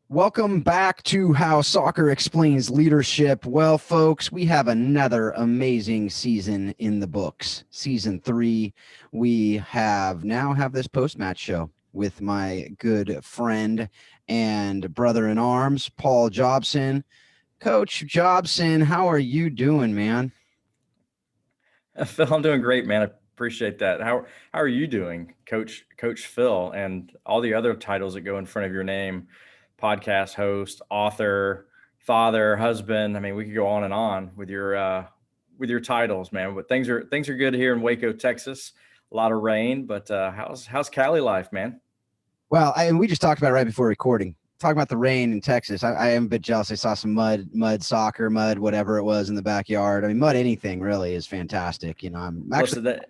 Welcome back to How Soccer Explains Leadership. Well, folks, we have another amazing season in the books. Season 3. We have this post-match show with my good friend and brother in arms, Paul Jobson. Coach Jobson, how are you doing, man? Phil, I'm doing great, man. I appreciate that. How are you doing, Coach Phil, and all the other titles that go in front of your name, podcast host, author, father, husband. I mean, we could go on and on with your titles, man. But things are good here in Waco, Texas. A lot of rain, but how's Cali life, man? Well, we just talked about it right before recording. Talking about the rain in Texas, I am a bit jealous. I saw some mud soccer, mud, whatever it was in the backyard. I mean, mud anything really is fantastic. I'm actually Listen,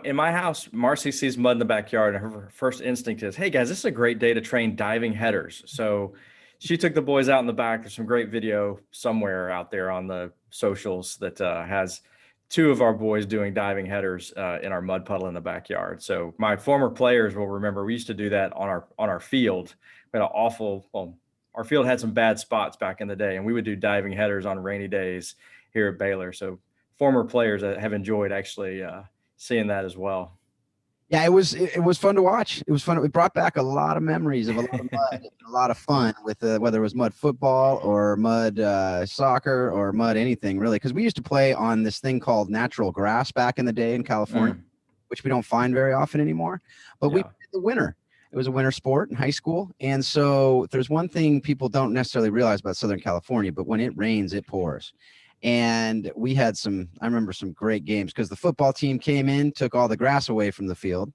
in my house, Marcy sees mud in the backyard, and her first instinct is, "Hey guys, this is a great day to train diving headers." So she took the boys out in the back. There's some great video somewhere out there on the socials that has two of our boys doing diving headers in our mud puddle in the backyard. So my former players will remember we used to do that on our field. We had an our field had some bad spots back in the day, and we would do diving headers on rainy days here at Baylor. So former players that have enjoyed actually seeing that as well. Yeah, it was fun to watch. It was fun. It brought back a lot of memories of a lot of mud, and a lot of fun with whether it was mud football or mud soccer or mud anything really. Because we used to play on this thing called natural grass back in the day in California, Mm, which we don't find very often anymore. But we yeah, did the winter. It was a winter sport in high school, and so there's one thing people don't necessarily realize about Southern California, but when it rains, it pours. And we had I remember some great games because the football team came in, took all the grass away from the field.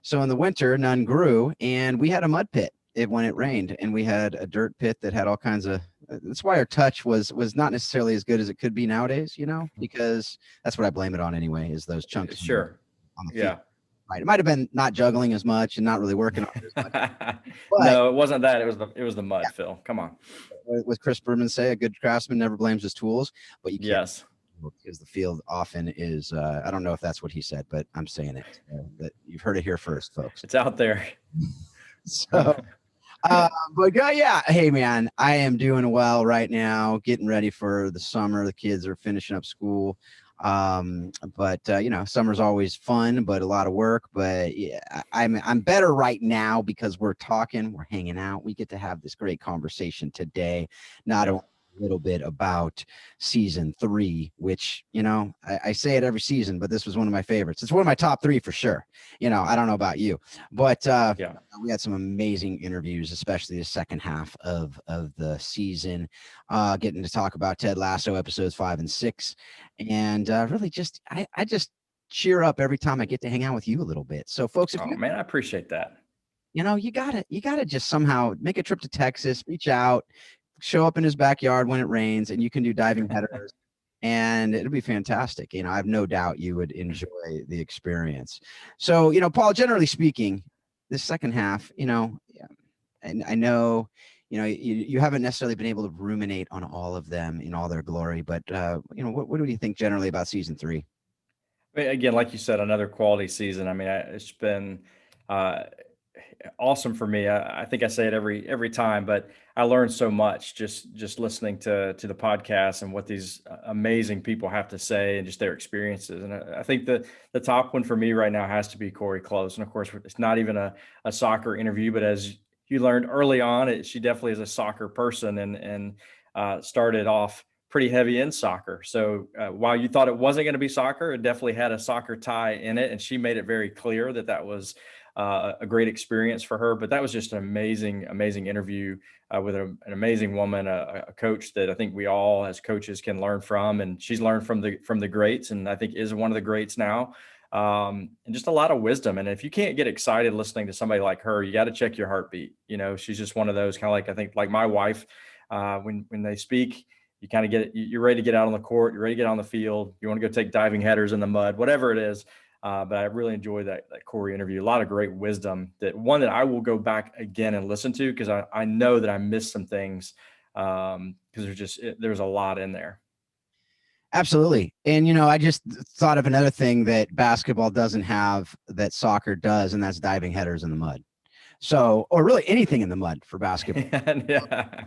So in the winter, none grew, and we had a mud pit when it rained, and we had a dirt pit that had all kinds of. That's why our touch was not necessarily as good as it could be nowadays, because that's what I blame it on anyway, is those chunks of mud sure, on the field. yeah. Right. It might have been not juggling as much and not really working on it as much. But No, it wasn't that. It was the mud, Phil. Come on. with Chris Berman say, a good craftsman never blames his tools, but you can't, Yes, because the field often is. I don't know if that's what he said, but I'm saying it. That you've heard it here first, folks. it's out there. So, but yeah, hey man, I am doing well right now, getting ready for the summer. The kids are finishing up school. But summer's always fun, but a lot of work. But yeah, I'm better right now because we're hanging out. We get to have this great conversation today, not Yeah. only a little bit about season 3, which I say it every season, but this was one of my favorites. It's one of my top 3 for sure. I don't know about you, but Yeah. we had some amazing interviews, especially the second half of the season, getting to talk about Ted Lasso episodes 5 and 6, and really I just cheer up every time I get to hang out with you a little bit. So folks, if Oh man, I appreciate that. you gotta just somehow make a trip to Texas, reach out, show up in his backyard when it rains, and you can do diving headers, and it'll be fantastic. I have no doubt you would enjoy the experience. So, Paul, generally speaking, the second half, yeah, and I know, you haven't necessarily been able to ruminate on all of them in all their glory, but what do you think generally about season 3? I mean, again, like you said, another quality season. I mean, it's been uh, awesome for me. I think I say it every time, but I learned so much just listening to the podcast and what these amazing people have to say and just their experiences. And I think the top one for me right now has to be Cori Close. And of course, it's not even a soccer interview, but as you learned early on, she definitely is a soccer person and started off pretty heavy in soccer. So while you thought it wasn't going to be soccer, it definitely had a soccer tie in it, and she made it very clear that was a great experience for her. But that was just an amazing interview with an amazing woman, a coach that I think we all as coaches can learn from, and she's learned from the greats, and I think is one of the greats now. And just a lot of wisdom. And if you can't get excited listening to somebody like her, you got to check your heartbeat. She's just one of those kind of like, I think, like my wife, when they speak, you kind of you're ready to get out on the court, you're ready to get on the field, you want to go take diving headers in the mud, whatever it is. But I really enjoyed that Cori interview. A lot of great wisdom, that I will go back again and listen to, because I know that I missed some things, because there's a lot in there. Absolutely. And, I just thought of another thing that basketball doesn't have that soccer does, and that's diving headers in the mud. So, or really anything in the mud for basketball. Yeah,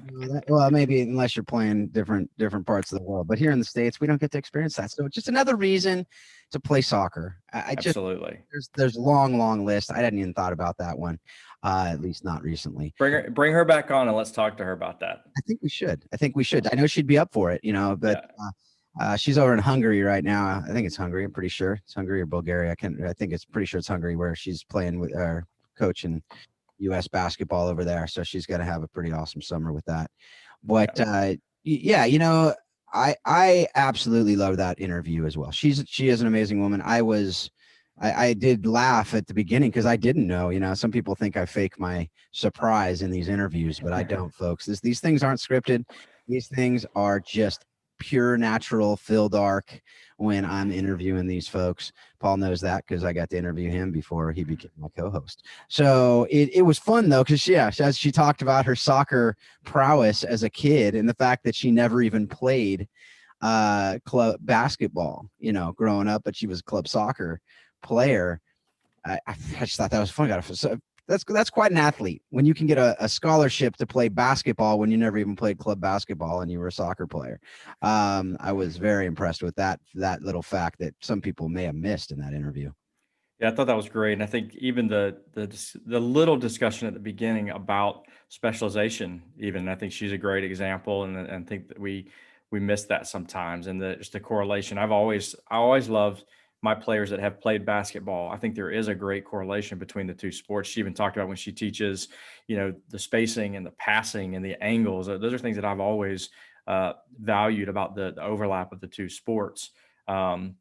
Well, maybe unless you're playing different parts of the world, but here in the States, we don't get to experience that. So, just another reason to play soccer. I just absolutely. there's a long list. I hadn't even thought about that one, at least not recently. Bring her back on and let's talk to her about that. I think we should. I think we should. I know she'd be up for it, but Yeah. she's over in Hungary right now. I think it's Hungary. I'm pretty sure it's Hungary or Bulgaria. I think it's pretty sure it's Hungary where she's playing with our coach in U.S. basketball over there. So she's going to have a pretty awesome summer with that. But yeah, I absolutely love that interview as well. She is an amazing woman. I did laugh at the beginning because I didn't know, some people think I fake my surprise in these interviews, but I don't, folks. These things aren't scripted. These things are just pure natural Phil Dark when I'm interviewing these folks. Paul knows that because I got to interview him before he became my co-host. So it was fun though, because as she talked about her soccer prowess as a kid and the fact that she never even played club basketball, growing up, but she was a club soccer player. I just thought that was fun. So that's quite an athlete when you can get a scholarship to play basketball when you never even played club basketball and you were a soccer player. I was very impressed with that little fact that some people may have missed in that interview. Yeah, I thought that was great, and I think even the little discussion at the beginning about specialization, even I think she's a great example, and think that we miss that sometimes, and just the correlation. I always loved my players that have played basketball. I think there is a great correlation between the two sports. She even talked about when she teaches, the spacing and the passing and the angles. Those are things that I've always valued about the overlap of the two sports. And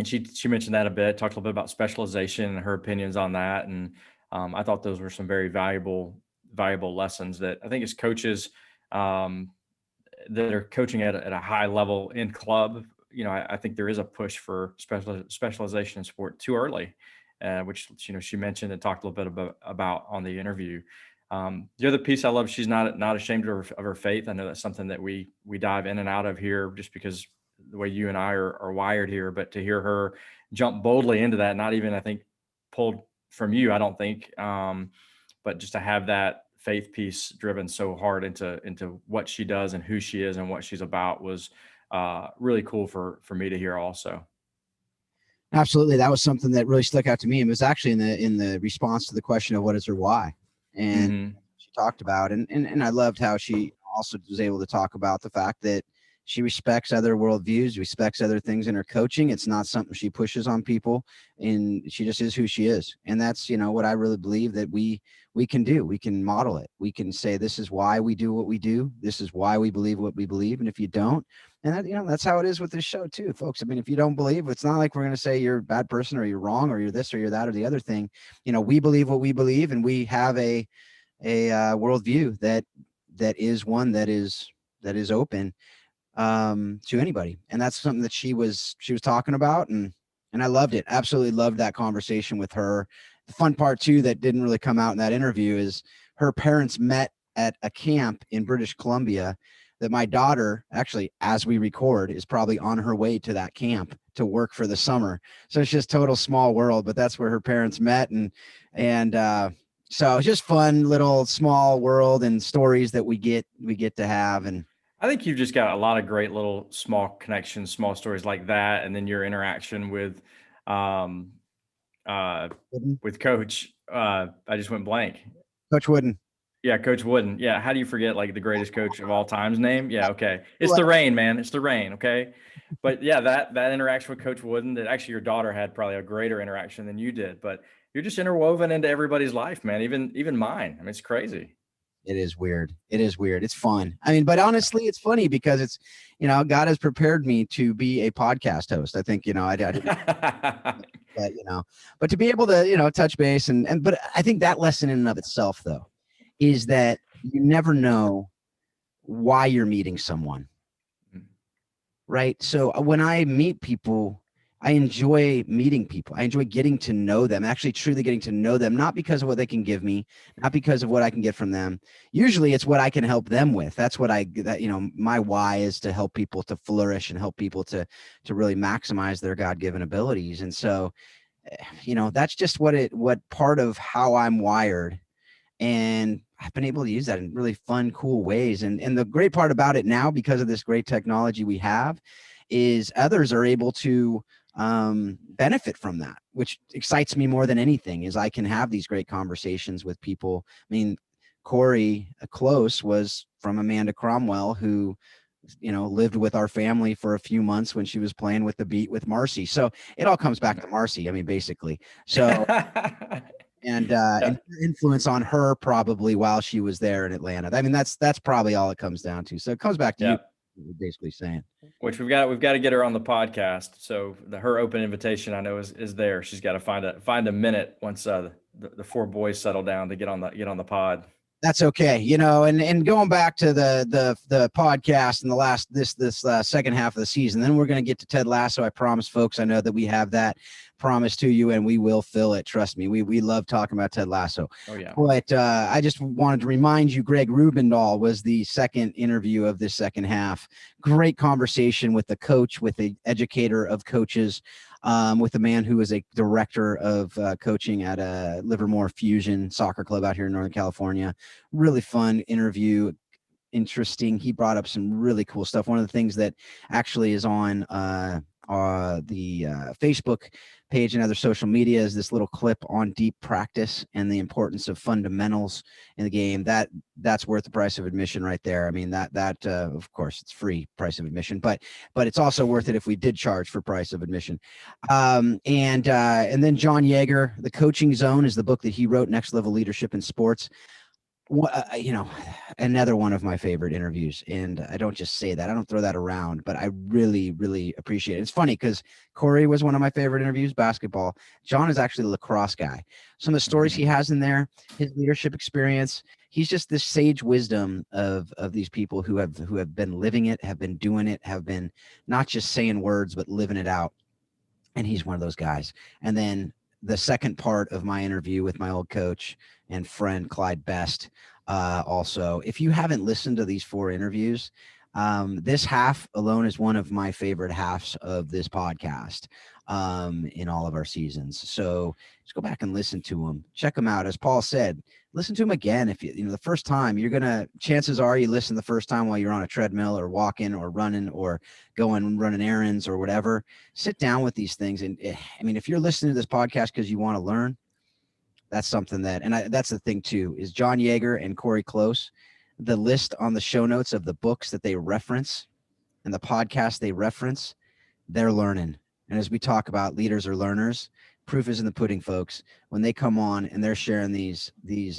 she mentioned that a bit, talked a little bit about specialization and her opinions on that. And I thought those were some very valuable lessons that I think as coaches that are coaching at a high level in club, I think there is a push for specialization in sport too early, which, she mentioned and talked a little bit about on the interview. The other piece I love, she's not ashamed of her faith. I know that's something that we dive in and out of here just because the way you and I are wired here, but to hear her jump boldly into that, not even, I think, pulled from you, I don't think, but just to have that faith piece driven so hard into what she does and who she is and what she's about was really cool for me to hear also. Absolutely. That was something that really stuck out to me. It was actually in the response to the question of what is her why. And she talked about, and I loved how she also was able to talk about the fact that she respects other worldviews, respects other things in her coaching. It's not something she pushes on people, and she just is who she is. And that's, what I really believe that we can do. We can model it. We can say, this is why we do what we do. This is why we believe what we believe. And if you don't, and that, that's how it is with this show too, folks. I mean, if you don't believe, it's not like we're going to say you're a bad person or you're wrong or you're this or you're that or the other thing. We believe what we believe, and we have a worldview that is one that is open to anybody. And that's something that she was talking about. And I loved it. Absolutely loved that conversation with her. The fun part too, that didn't really come out in that interview, is her parents met at a camp in British Columbia that my daughter, actually, as we record, is probably on her way to that camp to work for the summer. So it's just total small world, but that's where her parents met. And so it's just fun little small world and stories that we get to have. And I think you've just got a lot of great little small connections, small stories like that, and then your interaction with Coach. I just went blank. Coach Wooden. Yeah, Coach Wooden. Yeah, how do you forget like the greatest coach of all time's name? Yeah, okay. It's the rain, man. It's the rain. Okay, but yeah, that interaction with Coach Wooden, that actually your daughter had probably a greater interaction than you did, but you're just interwoven into everybody's life, man. Even mine. I mean, it's crazy. It is weird. It is weird. It's fun. I mean, but honestly, it's funny because it's, God has prepared me to be a podcast host. I think, I didn't, but to be able to, touch base but I think that lesson in and of itself, though, is that you never know why you're meeting someone. Right. So when I meet people, I enjoy meeting people. I enjoy getting to know them, actually truly getting to know them, not because of what they can give me, not because of what I can get from them. Usually it's what I can help them with. That's what my why is to help people to flourish and help people to really maximize their God-given abilities. And so, that's just what part of how I'm wired And I've been able to use that in really fun, cool ways. And the great part about it now, because of this great technology we have, is others are able to benefit from that, which excites me more than anything. Is I can have these great conversations with people. I mean, Cori Close was from Amanda Cromwell, who lived with our family for a few months when she was playing with the Beat with Marcy. So it all comes back to Marcy. I mean, basically. So and Yeah. her influence on her probably while she was there in Atlanta. I mean, that's probably all it comes down to. So it comes back to you, Yeah. basically saying. Which we've got to get her on the podcast. So her open invitation I know is there. She's got to find a minute once the four boys settle down to get on the pod. That's okay, and going back to the podcast and the last this second half of the season, then we're going to get to Ted Lasso. I promise, folks. I know that we have that promise to you, and we will fill it. Trust me, we love talking about Ted Lasso. Oh yeah. But I just wanted to remind you, Greg Rubendall was the second interview of this second half. Great conversation with the coach, with the educator of coaches. With a man who is a director of coaching at a Livermore Fusion soccer club out here in Northern California. Really fun interview. Interesting. He brought up some really cool stuff. One of the things that actually is on the Facebook page and other social media is this little clip on deep practice and the importance of fundamentals in the game. That's worth the price of admission right there. I mean, that of course it's free price of admission, but it's also worth it if we did charge for price of admission. And then John Yeager, The Coaching Zone, is the book that he wrote, Next Level Leadership in Sports. Another one of my favorite interviews. And I don't just say that, I don't throw that around, but I really, really appreciate it. It's funny because Cori was one of my favorite interviews, basketball. John is actually a lacrosse guy. Some of the stories he has in there, his leadership experience, he's just this sage wisdom of these people who have been living it, have been doing it, have been not just saying words, but living it out. And he's one of those guys. And then the second part of my interview with my old coach and friend Clyde Best. Also, if you haven't listened to these 4 interviews, this half alone is one of my favorite halves of this podcast in all of our seasons. So just go back and listen to them. Check them out. As Paul said, listen to them again. If you the first time, chances are you listen the first time while you're on a treadmill or walking or running or going running errands or whatever. Sit down with these things. And I mean, if you're listening to this podcast because you want to learn, that's something that's the thing too, is John Yeager and Cori Close, the list on the show notes of the books that they reference and the podcast they reference, they're learning. And as we talk about, leaders are learners. Proof is in the pudding, folks. When they come on and they're sharing these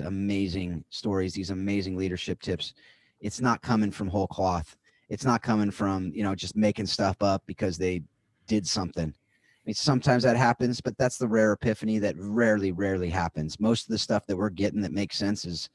amazing stories, these amazing leadership tips, it's not coming from whole cloth. It's not coming from, just making stuff up because they did something. I mean, sometimes that happens, but that's the rare epiphany that rarely happens. Most of the stuff that we're getting that makes sense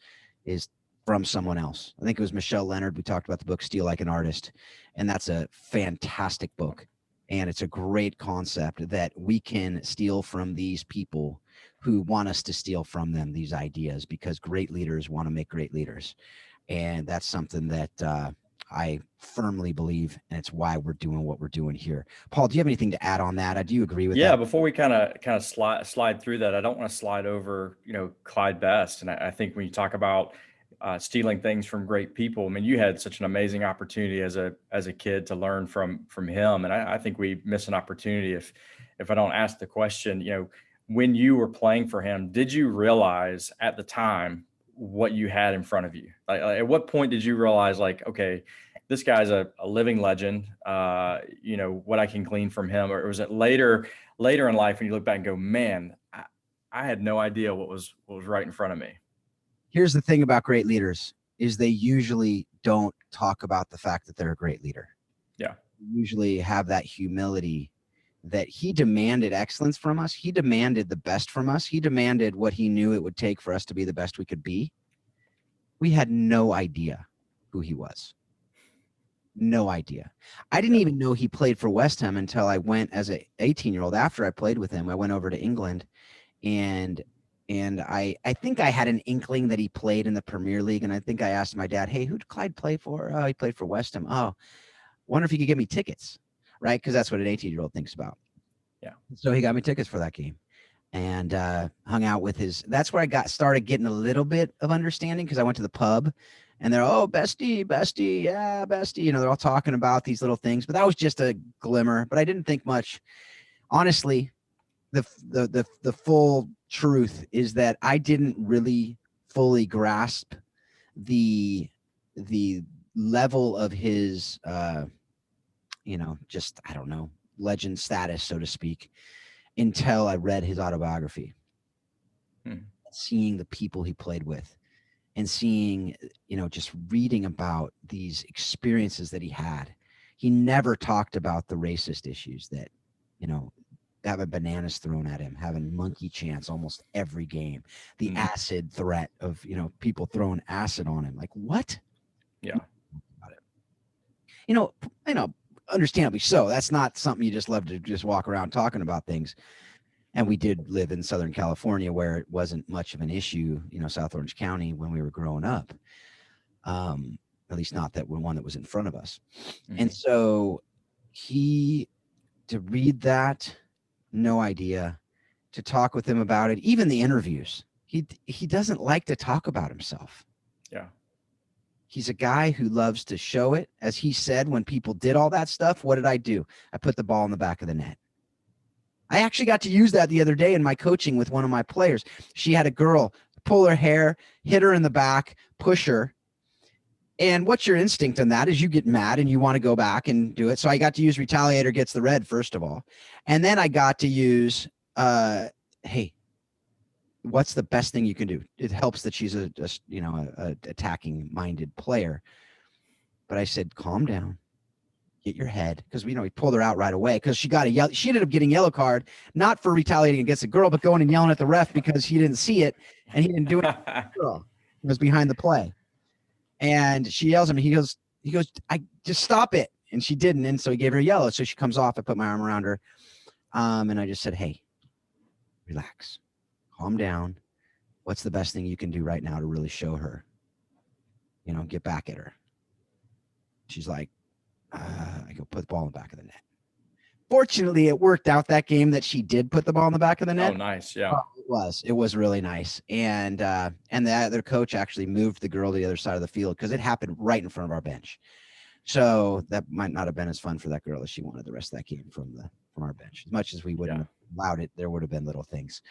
is from someone else. I think it was Michelle Leonard. We talked about the book Steal Like an Artist, and that's a fantastic book. And it's a great concept that we can steal from these people who want us to steal from them these ideas, because great leaders want to make great leaders. And that's something that I firmly believe, and it's why we're doing what we're doing here. Paul, do you have anything to add on that? Do you agree with Yeah, that? before we kind of slide through that, I don't want to slide over, Clyde Best. And I think when you talk about stealing things from great people, I mean, you had such an amazing opportunity as a kid to learn from him. And I think we miss an opportunity if I don't ask the question, when you were playing for him, did you realize at the time what you had in front of you? Like, at what point did you realize, like, okay, this guy's a living legend, what I can glean from him? Or was it later in life when you look back and go, man, I had no idea what was right in front of me? Here's the thing about great leaders is they usually don't talk about the fact that they're a great leader. Yeah. They usually have that humility that he demanded excellence from us. He demanded the best from us. He demanded what he knew it would take for us to be the best we could be. We had no idea who he was. No idea. I didn't even know he played for West Ham until I went as an 18-year-old. After I played with him, I went over to England, and I think I had an inkling that he played in the Premier League. And I think I asked my dad, hey, who did Clyde play for? Oh, he played for West Ham. Oh, wonder if he could get me tickets, right? Because that's what an 18-year-old thinks about. Yeah. So he got me tickets for that game. and hung out with his. That's where I started getting a little bit of understanding, because I went to the pub, and they're, oh, bestie, bestie, yeah, bestie. You know, they're all talking about these little things, but that was just a glimmer. But I didn't think much. Honestly, the full truth is that I didn't really fully grasp the the level of his just, I don't know, legend status, so to speak, until I read his autobiography. Seeing the people he played with, and seeing, just reading about these experiences that he had. He never talked about the racist issues that, having bananas thrown at him, having monkey chants almost every game, the acid threat of, people throwing acid on him. Like, what? Yeah. About it. Understandably so. That's not something you just love to just walk around talking about things. And we did live in Southern California, where it wasn't much of an issue, South Orange County, when we were growing up. At least not that one that was in front of us. And so to read that, no idea, to talk with him about it, even the interviews, he doesn't like to talk about himself. Yeah. He's a guy who loves to show it. As he said, when people did all that stuff, what did I do? I put the ball in the back of the net. I actually got to use that the other day in my coaching with one of my players. She had a girl pull her hair, hit her in the back, push her. And what's your instinct on that is you get mad and you want to go back and do it. So I got to use retaliator gets the red, first of all. And then I got to use, hey, what's the best thing you can do? It helps that she's a attacking minded player. But I said, calm down, get your head. Because we he pulled her out right away, because she got she ended up getting yellow card, not for retaliating against a girl, but going and yelling at the ref because he didn't see it and he didn't do it. Girl. He was behind the play. And she yells at me. He goes, I just stop it. And she didn't. And so he gave her a yellow. So she comes off. I put my arm around her. And I just said, hey, relax, calm down. What's the best thing you can do right now to really show her, get back at her? She's like, I go, put the ball in the back of the net. Fortunately, it worked out that game that she did put the ball in the back of the net. Oh, nice. Yeah. It was really nice. And the other coach actually moved the girl to the other side of the field, because it happened right in front of our bench. So that might not have been as fun for that girl as she wanted the rest of that game from our bench. As much as we wouldn't have allowed it, there would have been little things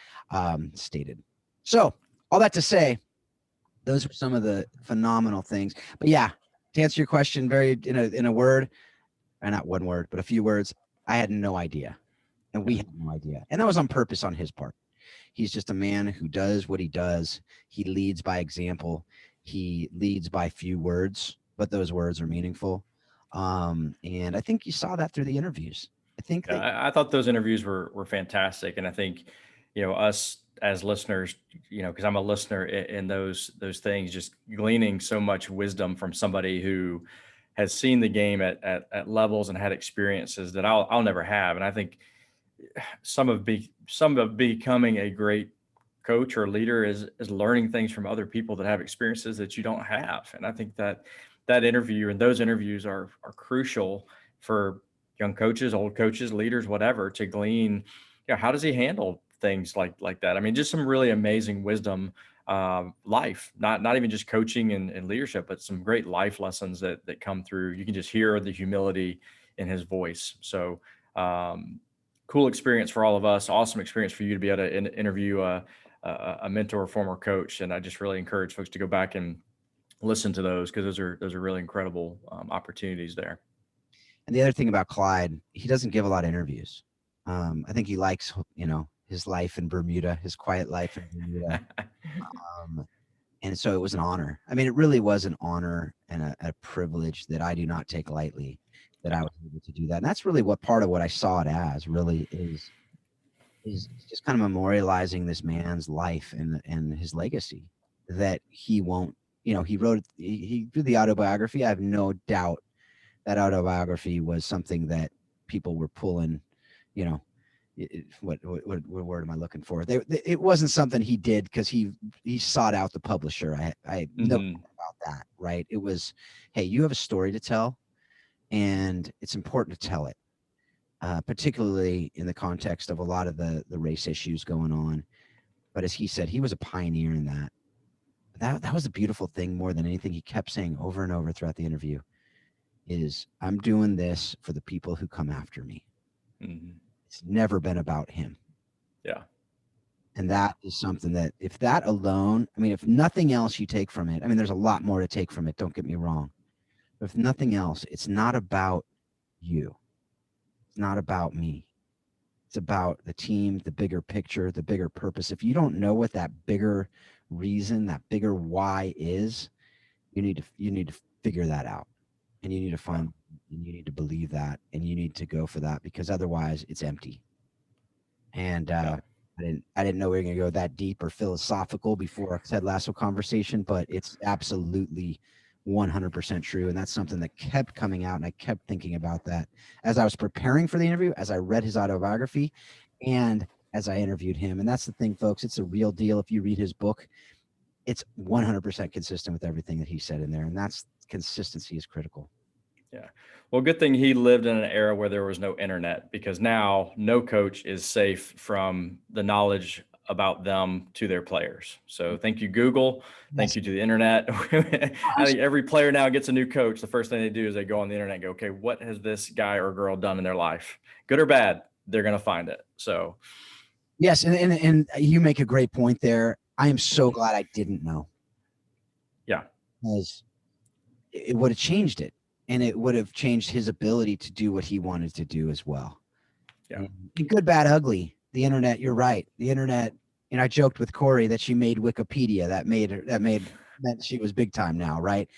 stated. So all that to say, those are some of the phenomenal things. But yeah, to answer your question, very in a word, or not one word, but a few words, I had no idea. And we had no idea. And that was on purpose on his part. He's just a man who does what he does. He leads by example. He leads by few words, but those words are meaningful. And I think you saw that through the interviews. I thought those interviews were fantastic. And I think, us as listeners, because I'm a listener in those things, just gleaning so much wisdom from somebody who has seen the game at levels and had experiences that I'll never have. And I think some of becoming a great coach or leader is learning things from other people that have experiences that you don't have. And I think that interview and those interviews are crucial for young coaches, old coaches, leaders, whatever, to glean, how does he handle things like that? I mean, just some really amazing wisdom, life, not even just coaching and leadership, but some great life lessons that come through. You can just hear the humility in his voice. So, cool experience for all of us. Awesome experience for you to be able to interview a mentor, former coach. And I just really encourage folks to go back and listen to those, because those are really incredible opportunities there. And the other thing about Clyde, he doesn't give a lot of interviews. I think he likes, his life in Bermuda, his quiet life in Bermuda. And so it was an honor. I mean, it really was an honor and a privilege that I do not take lightly, that I was able to do that. And that's really what part of what I saw it as really is just kind of memorializing this man's life and his legacy, that he won't, he wrote, he did the autobiography. I have no doubt that autobiography was something that people were pulling, what word am I looking for? It wasn't something he did because he sought out the publisher. I know about that, right? It was, hey, you have a story to tell, and it's important to tell it. particularly in the context of a lot of the race issues going on. But as he said, he was a pioneer in that. That was a beautiful thing more than anything. He kept saying over and over throughout the interview is, I'm doing this for the people who come after me. Mm-hmm. It's never been about him. Yeah. And that is something that, if that alone, I mean, if nothing else you take from it, I mean, there's a lot more to take from it. Don't get me wrong. But if nothing else, it's not about you. It's not about me. It's about the team, the bigger picture, the bigger purpose. If you don't know what that bigger reason, that bigger why is, you need to figure that out. And you need to find, and you need to believe that, and you need to go for that, because otherwise it's empty. And I didn't know we were going to go that deep or philosophical before a Ted Lasso conversation, but it's absolutely 100% true. And that's something that kept coming out. And I kept thinking about that as I was preparing for the interview, as I read his autobiography, and as I interviewed him. And that's the thing, folks. It's a real deal. If you read his book, it's 100% consistent with everything that he said in there. And that's, consistency is critical. Yeah. Well, good thing he lived in an era where there was no internet, because now no coach is safe from the knowledge about them to their players. So thank you, Google. Thank you to the internet. I think every player now gets a new coach. The first thing they do is they go on the internet and go, okay, what has this guy or girl done in their life? Good or bad, they're going to find it. So. Yes. And you make a great point there. I am so glad I didn't know. Yeah. Because it would have changed it. And it would have changed his ability to do what he wanted to do as well. Yeah. And good, bad, ugly. The internet, you're right. The internet, and I joked with Cori that she made Wikipedia. That she was big time now, right?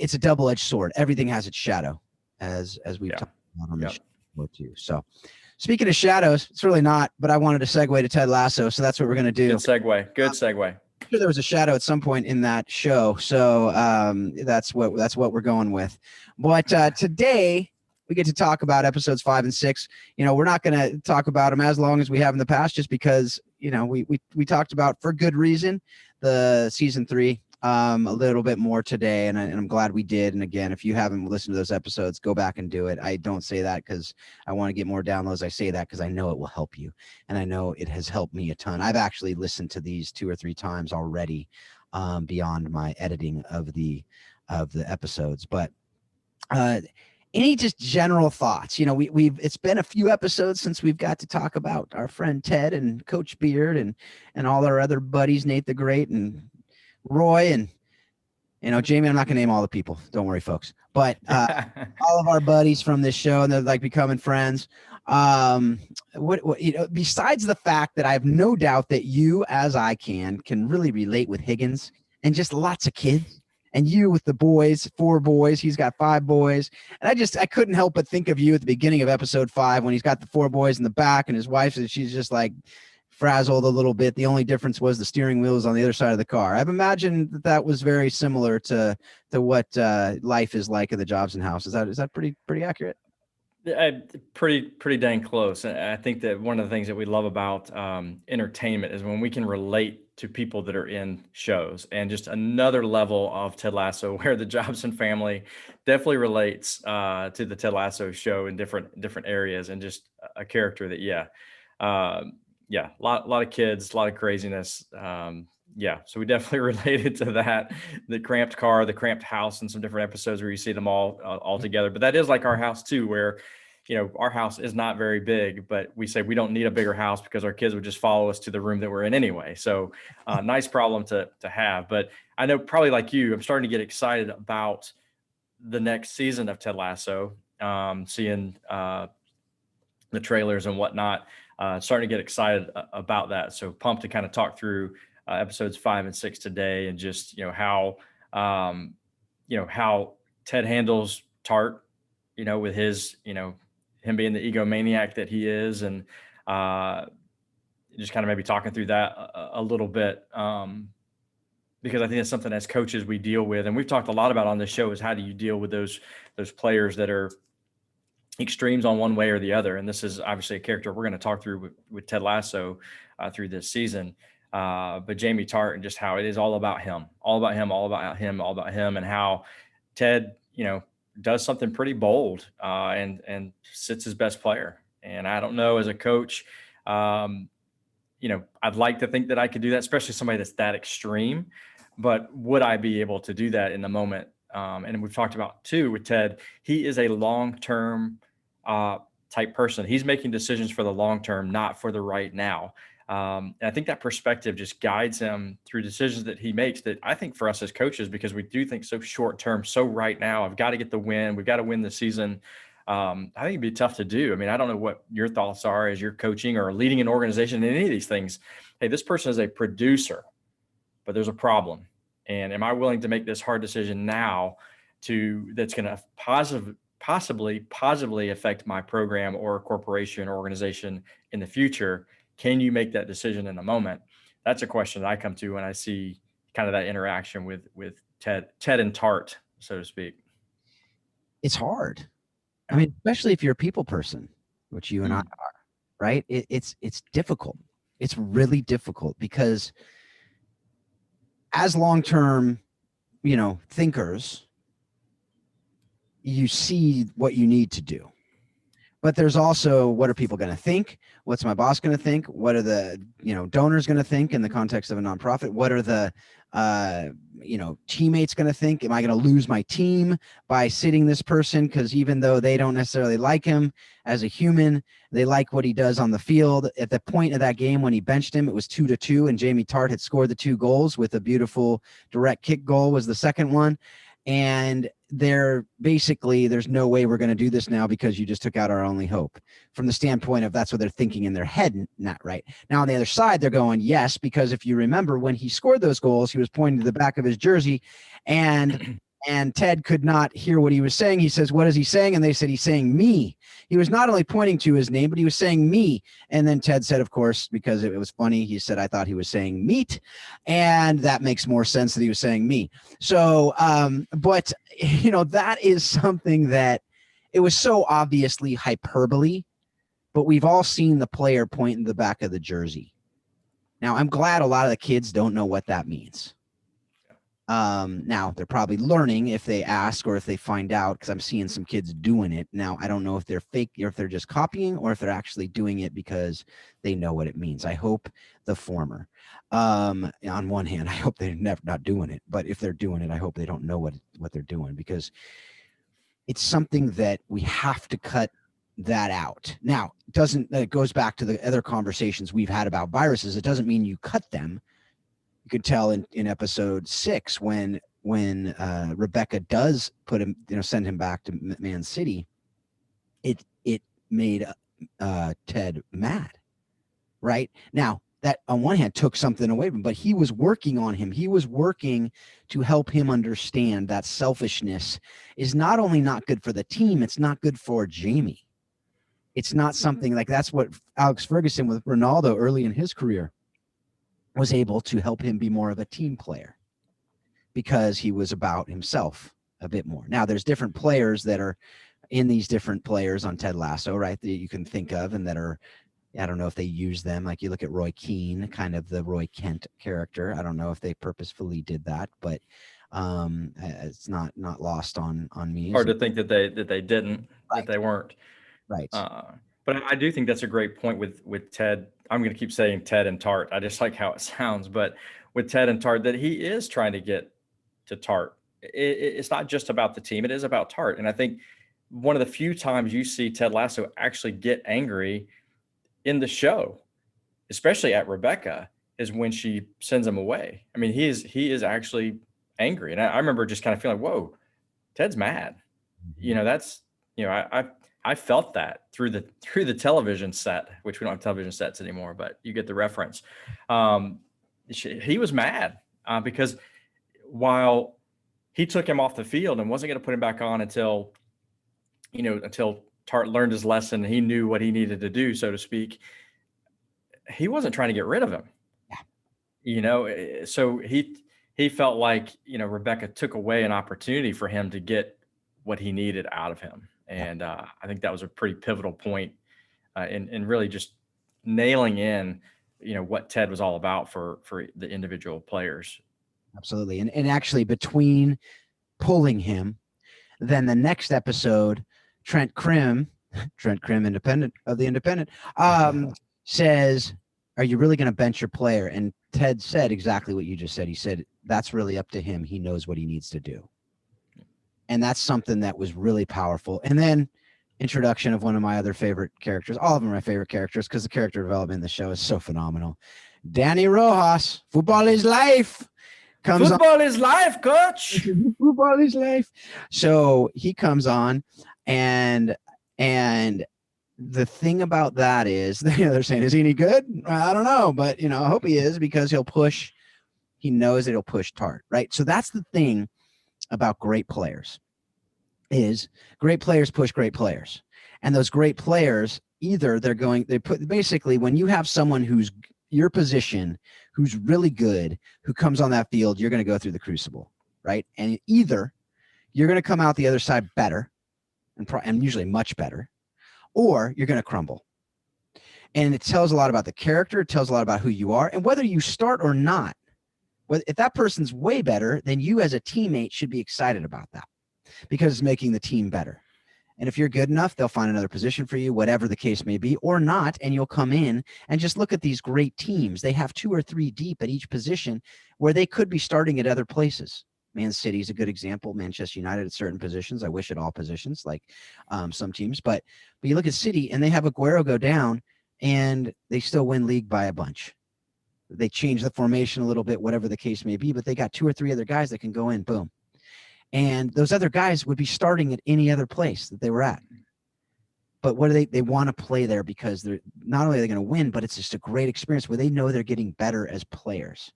It's a double-edged sword. Everything has its shadow, as we've talked about on the show before too. So speaking of shadows, it's really not, but I wanted to segue to Ted Lasso. So that's what we're going to do. Good segue. Good segue. I'm sure there was a shadow at some point in that show. So that's what we're going with. But today we get to talk about episodes 5 and 6. We're not going to talk about them as long as we have in the past, just because, we talked about, for good reason, the season 3 a little bit more today. And I'm glad we did. And again, if you haven't listened to those episodes, go back and do it. I don't say that because I want to get more downloads. I say that because I know it will help you. And I know it has helped me a ton. I've actually listened to these 2 or 3 times already, beyond my editing of the episodes. But any just general thoughts? It's been a few episodes since we've got to talk about our friend Ted and Coach Beard and all our other buddies, Nate the Great and Roy and Jamie. I'm not gonna name all the people, don't worry, folks, but all of our buddies from this show, and they're like becoming friends. What besides the fact that I have no doubt that you, as I can really relate with Higgins and just lots of kids, and you with the boys, 4 boys, he's got 5 boys, and I couldn't help but think of you at the beginning of episode 5 when he's got the 4 boys in the back and his wife, and she's just like frazzled a little bit. The only difference was the steering wheel was on the other side of the car. I've imagined that was very similar to what life is like in the Jobson house. Is that pretty accurate? Pretty dang close. And I think that one of the things that we love about entertainment is when we can relate to people that are in shows, and just another level of Ted Lasso where the Jobson family definitely relates to the Ted Lasso show in different areas, and just a character that, a lot of kids, a lot of craziness. So we definitely related to that, the cramped car, the cramped house, and some different episodes where you see them all together. But that is like our house too, where, our house is not very big, but we say we don't need a bigger house because our kids would just follow us to the room that we're in anyway. So nice problem to have. But I know, probably like you, I'm starting to get excited about the next season of Ted Lasso, seeing the trailers and whatnot. Starting to get excited about that. So pumped to kind of talk through episodes 5 and 6 today, and just, how Ted handles Tartt, with his, him being the egomaniac that he is, and just kind of maybe talking through that a little bit. Because I think it's something as coaches we deal with, and we've talked a lot about on this show, is how do you deal with those players that are extremes on one way or the other. And this is obviously a character we're going to talk through with Ted Lasso through this season. But Jamie Tartt, and just how it is all about him, and how Ted, does something pretty bold and sits his best player. And I don't know, as a coach, I'd like to think that I could do that, especially somebody that's that extreme. But would I be able to do that in the moment? And we've talked about too with Ted. He is a long-term type person. He's making decisions for the long term, not for the right now. And I think that perspective just guides him through decisions that he makes, that I think for us as coaches, because we do think so short term, so right now, I've got to get the win. We've got to win the season. I think it'd be tough to do. I mean, I don't know what your thoughts are as you're coaching or leading an organization in any of these things. Hey, this person is a producer, but there's a problem. And am I willing to make this hard decision now that's going to positively affect my program or corporation or organization in the future? Can you make that decision in the moment? That's a question that I come to when I see kind of that interaction with Ted and Tartt, so to speak. It's hard. I mean, especially if you're a people person, which you and I are, right? It's difficult. It's really difficult because as long-term, thinkers, you see what you need to do. But there's also, what are people going to think? What's my boss going to think? What are the, donors going to think in the context of a nonprofit? What are the, teammates going to think? Am I going to lose my team by sitting this person? Because even though they don't necessarily like him as a human, they like what he does on the field. At the point of that game when he benched him, it was 2-2, and Jamie Tartt had scored the 2 goals with a beautiful direct kick goal was the second one. And there's no way we're going to do this now because you just took out our only hope, from the standpoint of that's what they're thinking in their head. Not right. Now on the other side, they're going, yes, because if you remember when he scored those goals, he was pointing to the back of his jersey, and Ted could not hear what he was saying. He says, what is he saying? And they said, he's saying me. He was not only pointing to his name, but he was saying me. And then Ted said, of course, because it was funny, he said, I thought he was saying meat. And that makes more sense that he was saying me. So, but that is something that it was so obviously hyperbole, but we've all seen the player point in the back of the jersey. Now, I'm glad a lot of the kids don't know what that means. Now they're probably learning if they ask or if they find out, because I'm seeing some kids doing it. Now, I don't know if they're fake or if they're just copying or if they're actually doing it because they know what it means. I hope the former. On one hand, I hope they're not doing it, but if they're doing it, I hope they don't know what they're doing, because it's something that we have to cut that out. Now, it goes back to the other conversations we've had about viruses. It doesn't mean you cut them. You could tell in episode 6 when Rebecca does put him, send him back to Man City, it made Ted mad. Right now, that on one hand took something away from him, but he was working on him. He was working to help him understand that selfishness is not only not good for the team, it's not good for Jamie. It's not something like that's what Alex Ferguson with Ronaldo early in his career was able to help him be more of a team player, because he was about himself a bit more. Now, there's different players that are in these different players on Ted Lasso, right, that you can think of, and that are, I don't know if they use them. Like you look at Roy Keane, kind of the Roy Kent character. I don't know if they purposefully did that, but it's not lost on me. Hard to think that they didn't, right. That they weren't. Right. But I do think that's a great point with Ted. I'm going to keep saying Ted and Tartt. I just like how it sounds, but with Ted and Tartt, that he is trying to get to Tartt. It's not just about the team. It is about Tartt. And I think one of the few times you see Ted Lasso actually get angry in the show, especially at Rebecca, is when she sends him away. I mean, he is actually angry. And I remember just kind of feeling, whoa, Ted's mad. That's, I felt that through the television set, which we don't have television sets anymore, but you get the reference. He was mad because while he took him off the field and wasn't going to put him back on until Tartt learned his lesson, he knew what he needed to do, so to speak, he wasn't trying to get rid of him. Yeah. So he felt like, Rebecca took away an opportunity for him to get what he needed out of him. And I think that was a pretty pivotal point in really just nailing in, what Ted was all about for the individual players. Absolutely. And actually between pulling him, Then the next episode, Trent Krim, Independent of the Independent, says, "Are you really going to bench your player?" And Ted said exactly what you just said. He said, "That's really up to him. He knows what he needs to do." And that's something that was really powerful. And then introduction of one of my other favorite characters. All of them are my favorite characters because the character development in the show is so phenomenal. Danny Rojas, football is life. Football is life, coach. Football is life. So he comes on, and the thing about that is, they're saying, is he any good? I don't know, but I hope he is, because he'll push. He knows that he'll push Tartt, right? So that's the thing about great players, is great players push great players, and those great players, either basically, when you have someone who's your position, who's really good, who comes on that field, you're going to go through the crucible, right? And either you're going to come out the other side better, and usually much better, or you're going to crumble. And it tells a lot about the character. It tells a lot about who you are, and whether you start or not. If that person's way better, then you as a teammate should be excited about that, because it's making the team better. And if you're good enough, they'll find another position for you, whatever the case may be, or not. And you'll come in and just look at these great teams. They have 2 or 3 deep at each position where they could be starting at other places. Man City is a good example. Manchester United at certain positions. I wish at all positions, like some teams. But you look at City, and they have Aguero go down, and they still win league by a bunch. They change the formation a little bit, whatever the case may be, but they got 2 or 3 other guys that can go in, boom. And those other guys would be starting at any other place that they were at. But what do they want to play there, because they're not only are they going to win, but it's just a great experience where they know they're getting better as players.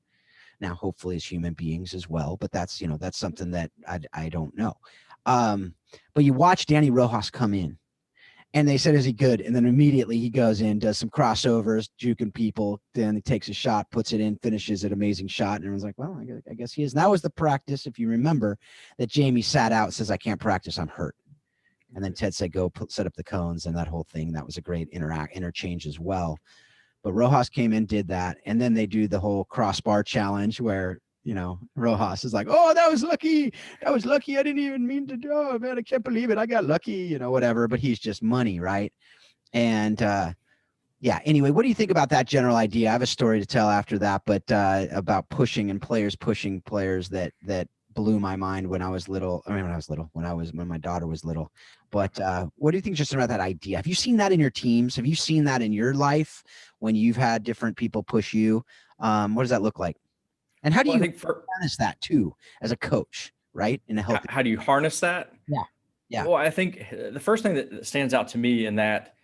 Now, hopefully as human beings as well, but that's something that I don't know. But you watch Danny Rojas come in, and they said, is he good? And then immediately he goes in, does some crossovers, juking people. Then he takes a shot, puts it in, finishes it, amazing shot. And everyone's like, well, I guess he is. And that was the practice, if you remember, that Jamie sat out, says, I can't practice, I'm hurt. And then Ted said, go set up the cones, and that whole thing. That was a great interchange as well. But Rojas came in, did that. And then they do the whole crossbar challenge where, Rojas is like, oh, that was lucky. I didn't even mean to do it, man. I can't believe it. I got lucky, whatever. But he's just money, right? And anyway, what do you think about that general idea? I have a story to tell after that, but about pushing players that blew my mind when I was little. When my daughter was little. But what do you think just about that idea? Have you seen that in your teams? Have you seen that in your life when you've had different people push you? What does that look like? And how do you harness that too as a coach, right? In a healthy. How do you harness that? Yeah. Well, I think the first thing that stands out to me in that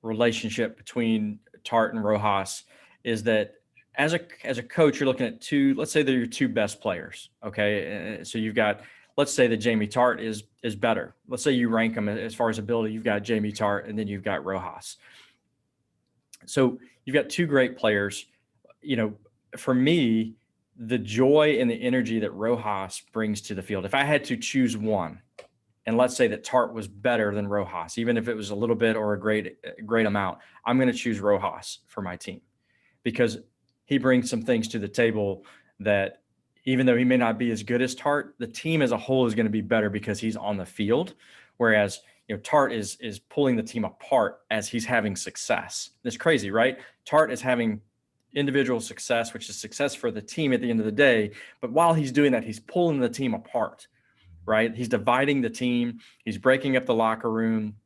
relationship between Tartt and Rojas is that as a coach, you're looking at let's say they're your 2 best players. Okay. So you've got, let's say that Jamie Tartt is better. Let's say you rank them as far as ability. You've got Jamie Tartt, and then you've got Rojas. So you've got 2 great players. For me, the joy and the energy that Rojas brings to the field, if I had to choose one, and let's say that Tartt was better than Rojas, even if it was a little bit or a great amount, I'm going to choose Rojas for my team, because he brings some things to the table that, even though he may not be as good as Tartt, the team as a whole is going to be better because he's on the field. Whereas, Tartt is pulling the team apart as he's having success. That's crazy, right? Tartt is having individual success, which is success for the team at the end of the day. But while he's doing that, he's pulling the team apart, right? He's dividing the team. He's breaking up the locker room.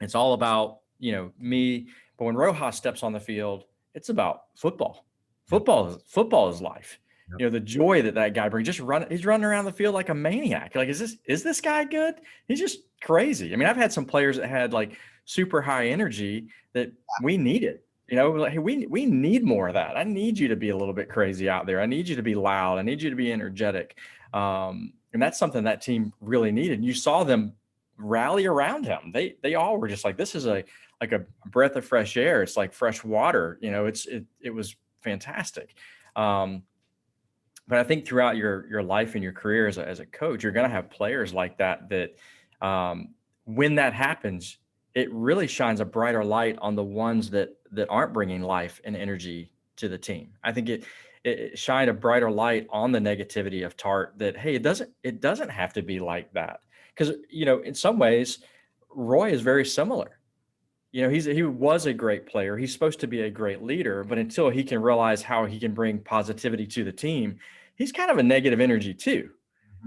It's all about, me. But when Rojas steps on the field, it's about football. Football is life. Yep. The joy that guy brings, he's running around the field like a maniac. Like, is this guy good? He's just crazy. I mean, I've had some players that had like super high energy that we needed. Like, hey, we need more of that. I need you to be a little bit crazy out there. I need you to be loud. I need you to be energetic. And that's something that team really needed. And you saw them rally around him. They all were just like, this is like a breath of fresh air. It's like fresh water. It was fantastic. But I think throughout your life and your career as a coach, you're going to have players like that when that happens, it really shines a brighter light on the ones that aren't bringing life and energy to the team. I think it shined a brighter light on the negativity of Tartt, that, hey, it doesn't have to be like that. because, in some ways, Roy is very similar. He was a great player. He's supposed to be a great leader, but until he can realize how he can bring positivity to the team, he's kind of a negative energy too.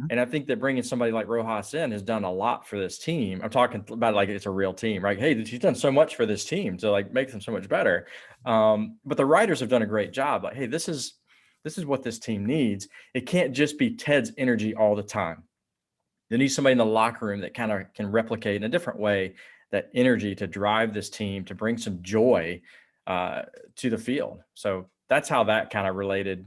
And I think that bringing somebody like Rojas in has done a lot for this team. I'm talking about like it's a real team, right? Hey, he's done so much for this team to like make them so much better. But the writers have done a great job. Like, hey, this is what this team needs. It can't just be Ted's energy all the time. They need somebody in the locker room that kind of can replicate in a different way that energy to drive this team, to bring some joy to the field. So that's how that kind of related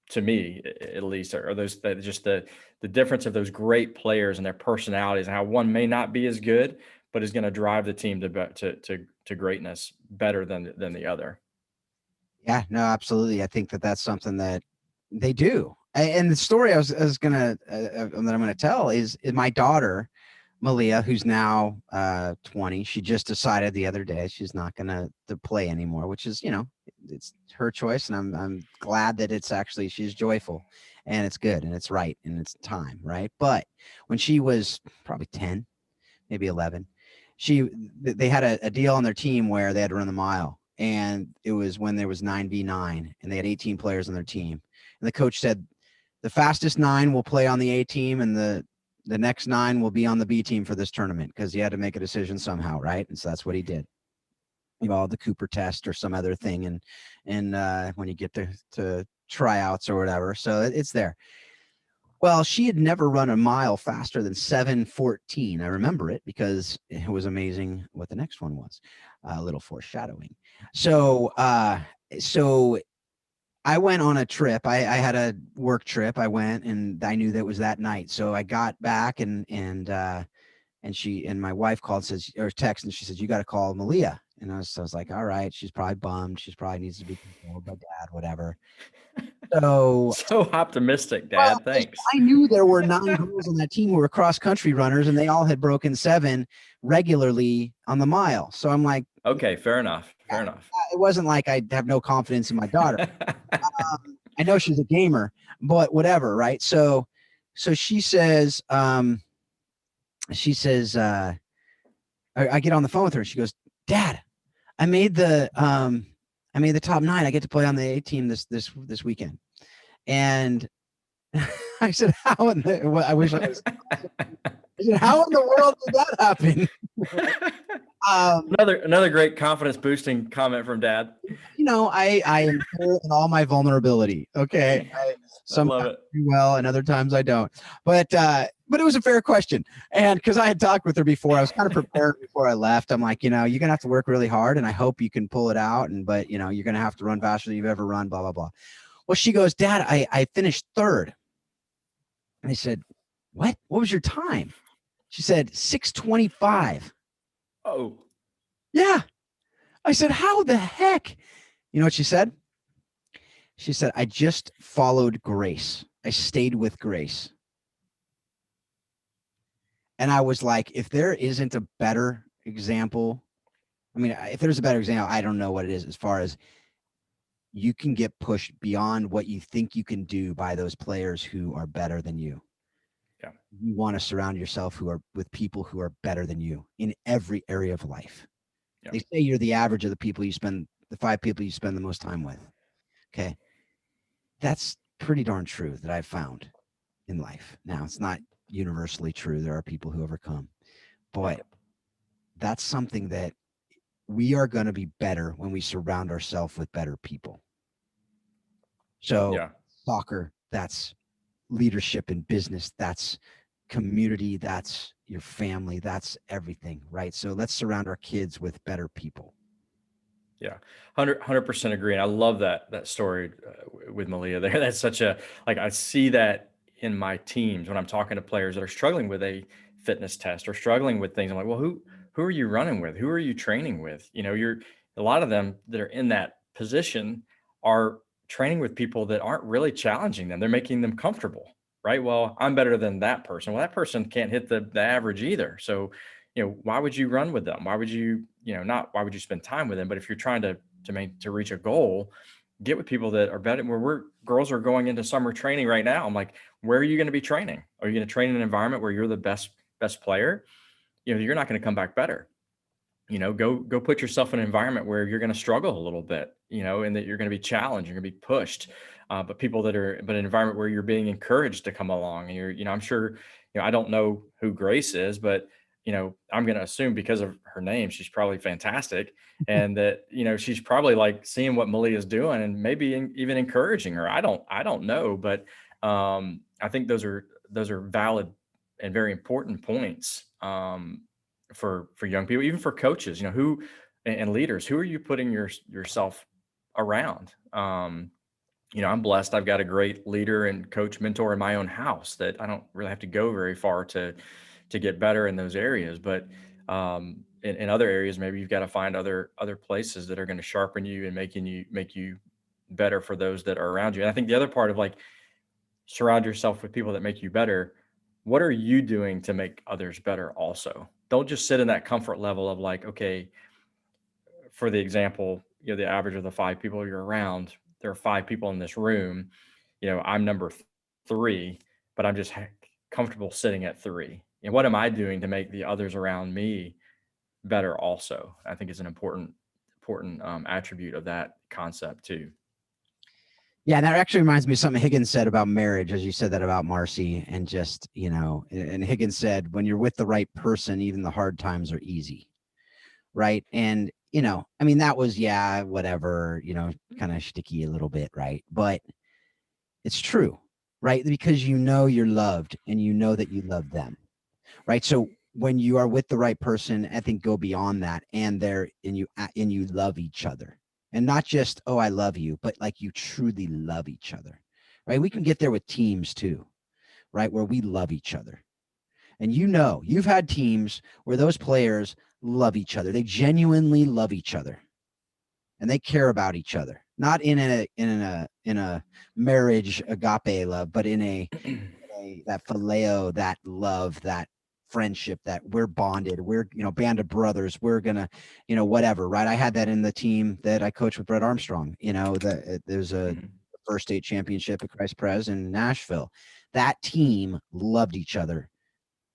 to me, at least, or those just the difference of those great players and their personalities, and how one may not be as good, but is going to drive the team to greatness better than the other. Yeah, no, absolutely. I think that that's something that they do. And the story I was gonna that I'm gonna tell is my daughter, Malia, who's now 20. She just decided the other day she's not gonna to play anymore, which is, it's her choice, and I'm glad that it's actually she's joyful, and it's good, and it's right, and it's time, right? But when she was probably 10, maybe 11, they had a deal on their team where they had to run the mile, and it was when there was 9v9, and they had 18 players on their team, and the coach said the fastest 9 will play on the A team, and the next 9 will be on the B team for this tournament, because he had to make a decision somehow, right? And so that's what he did. The Cooper test or some other thing, and when you get to tryouts or whatever, so it's there. Well, she had never run a mile faster than 7:14. I remember it because it was amazing what the next one was. A little foreshadowing. So I went on a trip. I had a work trip. I went, and I knew that it was that night. So I got back, and my wife called, text, and she said, "You got to call Malia." And I was like, "All right." She's probably bummed. She's probably needs to be controlled by dad, whatever. So optimistic, Dad. Thanks. I knew there were 9 girls on that team who were cross country runners, and they all had broken 7 regularly on the mile. So I'm like, okay, fair enough. It wasn't like I have no confidence in my daughter. I know she's a gamer, but whatever, right? So she says, I get on the phone with her. She goes, "Dad, I made the top 9. I get to play on the A team this weekend." And I said, "How in the?" Well, I wish I was. I said, "How in the world did that happen?" Another great confidence boosting comment from Dad. I am full in all my vulnerability. Okay, sometimes I do well, and other times I don't. But it was a fair question, and because I had talked with her before, I was kind of prepared before I left. I'm like, you're gonna have to work really hard, and I hope you can pull it out. But you're gonna have to run faster than you've ever run. Blah blah blah. Well, she goes, "Dad, I finished 3rd." And I said, "What? What was your time?" She said, 6:25. Oh, yeah. I said, "How the heck?" You know what she said? She said, "I just followed Grace. I stayed with Grace." And I was like, if there isn't a better example, if there's a better example, I don't know what it is, as far as you can get pushed beyond what you think you can do by those players who are better than you. Yeah. You want to surround yourself with people who are better than you in every area of life. Yeah. They say you're the average of the 5 people you spend the most time with. Okay. That's pretty darn true that I've found in life. Now, it's not universally true. There are people who overcome, but that's something that we are going to be better when we surround ourselves with better people. So soccer, that's leadership in business, that's community, that's your family, that's everything, right? So let's surround our kids with better people. Yeah, 100% agree. And I love that story with Malia there. That's such I see that in my teams when I'm talking to players that are struggling with a fitness test or struggling with things. I'm like, well, who are you running with? Who are you training with? A lot of them that are in that position are training with people that aren't really challenging them. They're making them comfortable, right? Well, I'm better than that person. Well, that person can't hit the average either. So, why would you run with them? Why would you, not why would you spend time with them? But if you're trying to reach a goal, get with people that are better. Girls are going into summer training right now. I'm like, where are you going to be training? Are you going to train in an environment where you're the best best player, you're not going to come back better. Go put yourself in an environment where you're going to struggle a little bit, and that you're going to be challenged, you're going to be pushed. But an environment where you're being encouraged to come along, and I'm sure, I don't know who Grace is, but I'm going to assume because of her name, she's probably fantastic. And that, she's probably like seeing what Malia's doing and maybe even encouraging her. I don't know, but I think those are valid and very important points. For young people, even for coaches, who and leaders, who are you putting yourself around? I'm blessed. I've got a great leader and coach mentor in my own house that I don't really have to go very far to get better in those areas. But in other areas, maybe you've got to find other places that are going to sharpen you and make you better for those that are around you. And I think the other part of like surround yourself with people that make you better. What are you doing to make others better also? Don't just sit in that comfort level of like, okay, for the example, the average of the 5 people you're around, there are 5 people in this room. I'm number 3, but I'm just comfortable sitting at 3. And what am I doing to make the others around me better also? I think is an important attribute of that concept too. Yeah, that actually reminds me of something Higgins said about marriage, as you said that about Marcy, and just, and Higgins said, when you're with the right person, even the hard times are easy. Right. And, that was, whatever, kind of shticky a little bit. Right. But it's true. Right. Because you're loved and you know that you love them. Right. So when you are with the right person, I think go beyond that and you love each other. And not just, oh, I love you, but like you truly love each other, right? We can get there with teams too, right? Where we love each other. And you've had teams where those players love each other. They genuinely love each other and they care about each other, not in a marriage agape love, but in that phileo, that love, that friendship, that we're bonded, we're band of brothers, we're gonna whatever, right? I had that in the team that I coached with Brett Armstrong. There's a first state championship at Christ Pres in Nashville. That team loved each other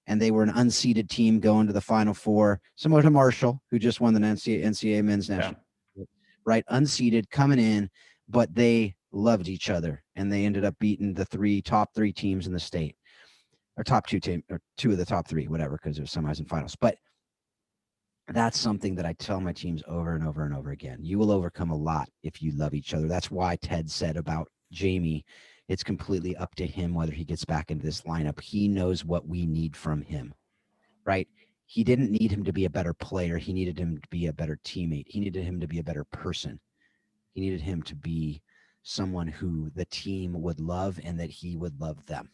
and they were an unseeded team going to the Final Four, similar to Marshall, who just won the NCAA men's national, right? Unseeded coming in, but they loved each other and they ended up beating the top three teams in the state. Or top 2 team, or 2 of the top 3, whatever, because there's semis and finals. But that's something that I tell my teams over and over and over again. You will overcome a lot if you love each other. That's why Ted said about Jamie, it's completely up to him whether he gets back into this lineup. He knows what we need from him, right? He didn't need him to be a better player. He needed him to be a better teammate. He needed him to be a better person. He needed him to be someone who the team would love and that he would love them.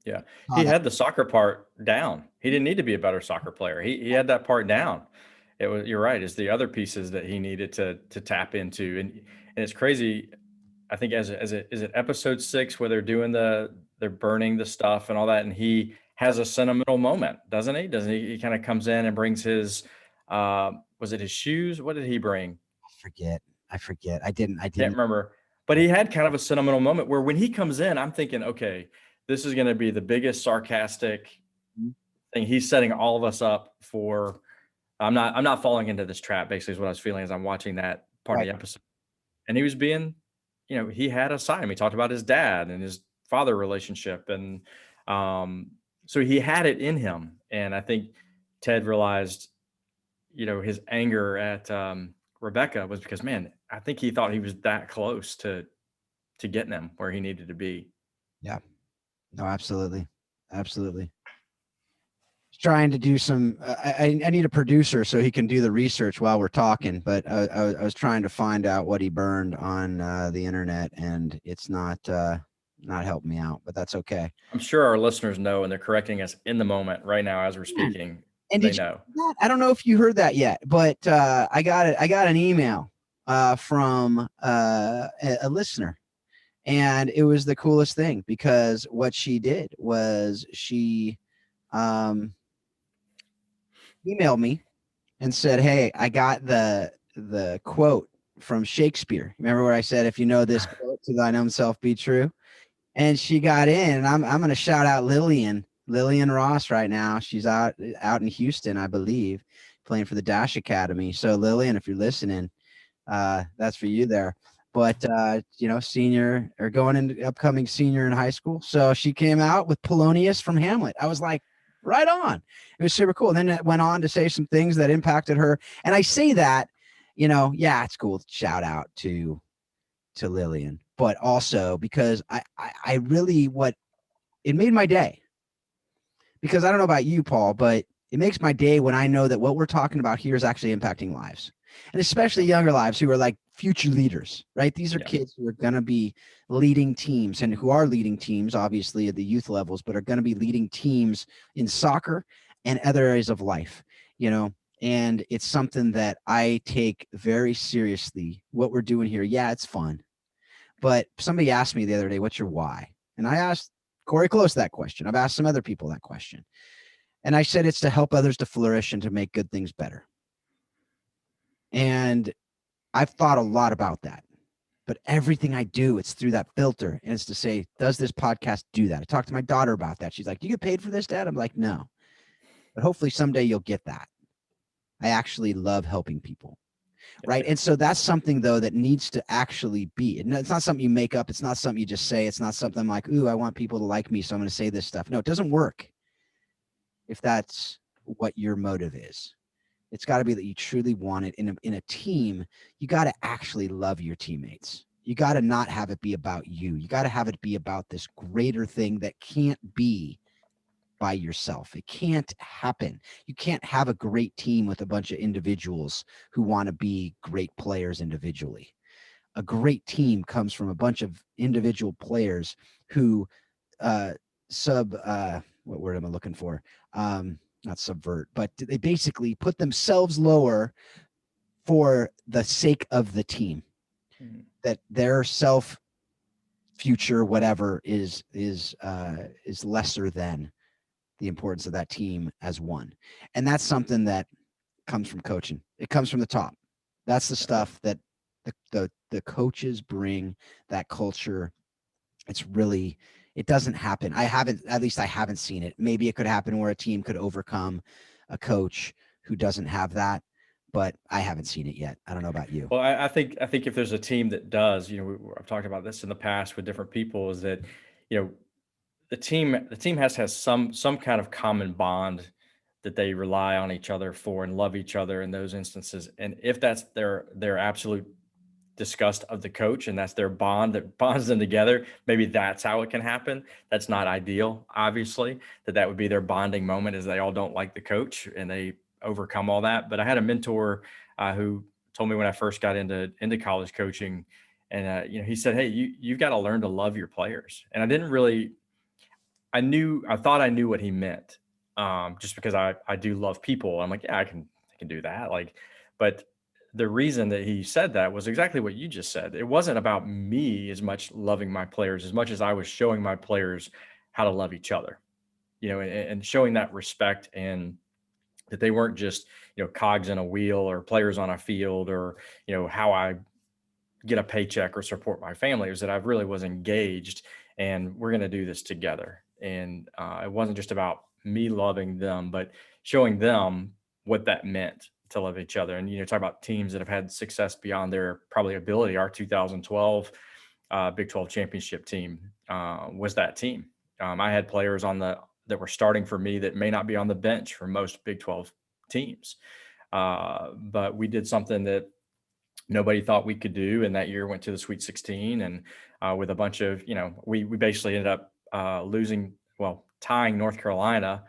Yeah. He had the soccer part down. He didn't need to be a better soccer player. He had that part down. You're right. It's the other pieces that he needed to tap into. And it's crazy. I think is it episode 6 where they're burning the stuff and all that. And he has a sentimental moment, doesn't he? He kind of comes in and brings his, was it his shoes? What did he bring? I forget. I didn't Can't remember, but he had kind of a sentimental moment where when he comes in, I'm thinking, okay, this is going to be the biggest sarcastic thing. He's setting all of us up for. I'm not falling into this trap. Basically, is what I was feeling as I'm watching that part of the episode. And he was being, he had a side. He talked about his dad and his father relationship, and so he had it in him. And I think Ted realized, his anger at Rebecca was because, man, I think he thought he was that close to getting him where he needed to be. Yeah. No, absolutely. Absolutely. Trying to do some, I need a producer so he can do the research while we're talking, but I was trying to find out what he burned on the internet and it's not helping me out, but that's okay. I'm sure our listeners know, and they're correcting us in the moment right now as we're speaking. And they know. I don't know if you heard that yet, but I got an email from a listener. And it was the coolest thing because what she did was she emailed me and said, "Hey, I got the quote from Shakespeare. Remember where I said, if you know this quote, to thine own self be true?" And she got in, and I'm going to shout out Lillian Lillian Ross right now. She's out in Houston, I believe, playing for the Dash Academy. So Lillian, if you're listening, that's for you there. But senior or going into upcoming senior in high school. So she came out with Polonius from Hamlet. I was like, right on. It was super cool. And then it went on to say some things that impacted her. And I say that, yeah, it's cool. Shout out to Lillian, but also because I really it made my day. Because I don't know about you, Paul, but it makes my day when I know that what we're talking about here is actually impacting lives, and especially younger lives who are like future leaders, right? These are kids who are going to be leading teams and who are leading teams, obviously at the youth levels, but are going to be leading teams in soccer and other areas of life, and it's something that I take very seriously. What we're doing here. Yeah, it's fun. But somebody asked me the other day, what's your why? And I asked Cori Close that question. I've asked some other people that question. And I said, it's to help others to flourish and to make good things better. And I've thought a lot about that. But everything I do, it's through that filter. And it's to say, does this podcast do that? I talked to my daughter about that. She's like, do you get paid for this, Dad? I'm like, no. But hopefully someday you'll get that. I actually love helping people. Right. And so that's something, though, that needs to actually be. It's not something you make up. It's not something you just say. It's not something like, ooh, I want people to like me, so I'm going to say this stuff. No, it doesn't work if that's what your motive is. It's got to be that you truly want it in a team. You got to actually love your teammates. You got to not have it be about you. You got to have it be about this greater thing that can't be by yourself. It can't happen. You can't have a great team with a bunch of individuals who want to be great players individually. A great team comes from a bunch of individual players who what word am I looking for? Not subvert, but they basically put themselves lower for the sake of the team. Mm-hmm. That their self future, whatever, is lesser than the importance of that team as one. And that's something that comes from coaching. It comes from the top. That's the stuff that the coaches bring, that culture. It doesn't happen. I haven't seen it. Maybe it could happen where a team could overcome a coach who doesn't have that, but I haven't seen it yet. I don't know about you. Well, I think if there's a team that does, I've talked about this in the past with different people, is that, the team has some kind of common bond that they rely on each other for and love each other in those instances. And if that's their absolute disgust of the coach and that's their bond that bonds them together, maybe that's how it can happen. That's not ideal, obviously, that would be their bonding moment, is they all don't like the coach and they overcome all that. But I had a mentor who told me when I first got into college coaching, and he said, hey, you've got to learn to love your players. And I didn't really, I thought I knew what he meant, just because I do love people. I'm like, yeah, I can do that. But the reason that he said that was exactly what you just said. It wasn't about me as much loving my players, as much as I was showing my players how to love each other, and showing that respect, and that they weren't just, cogs in a wheel or players on a field, or, how I get a paycheck or support my family. It was that I really was engaged, and we're going to do this together. And it wasn't just about me loving them, but showing them what that meant to love each other. And, talk about teams that have had success beyond their probably ability. Our 2012 Big 12 championship team was that team. I had players that were starting for me that may not be on the bench for most Big 12 teams. But we did something that nobody thought we could do. And that year went to the Sweet 16, and with a bunch of, we basically ended up tying North Carolina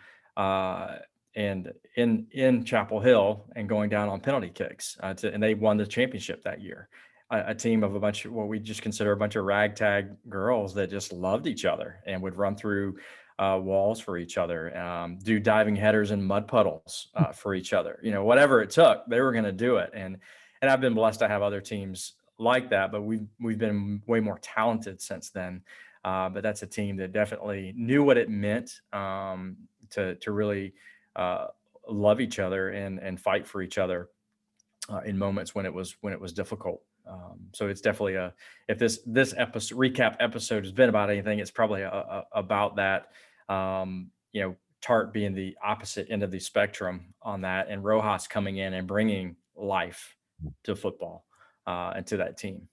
and in Chapel Hill, and going down on penalty kicks, and they won the championship that year. A team of a bunch of what we just consider a bunch of ragtag girls that just loved each other and would run through walls for each other, do diving headers in mud puddles for each other. Whatever it took, they were going to do it. And I've been blessed to have other teams like that, but we've been way more talented since then. But that's a team that definitely knew what it meant to really love each other and fight for each other in moments when it was difficult. So it's definitely if this recap episode has been about anything, it's probably about that. Tartt being the opposite end of the spectrum on that, and Rojas coming in and bringing life to football and to that team.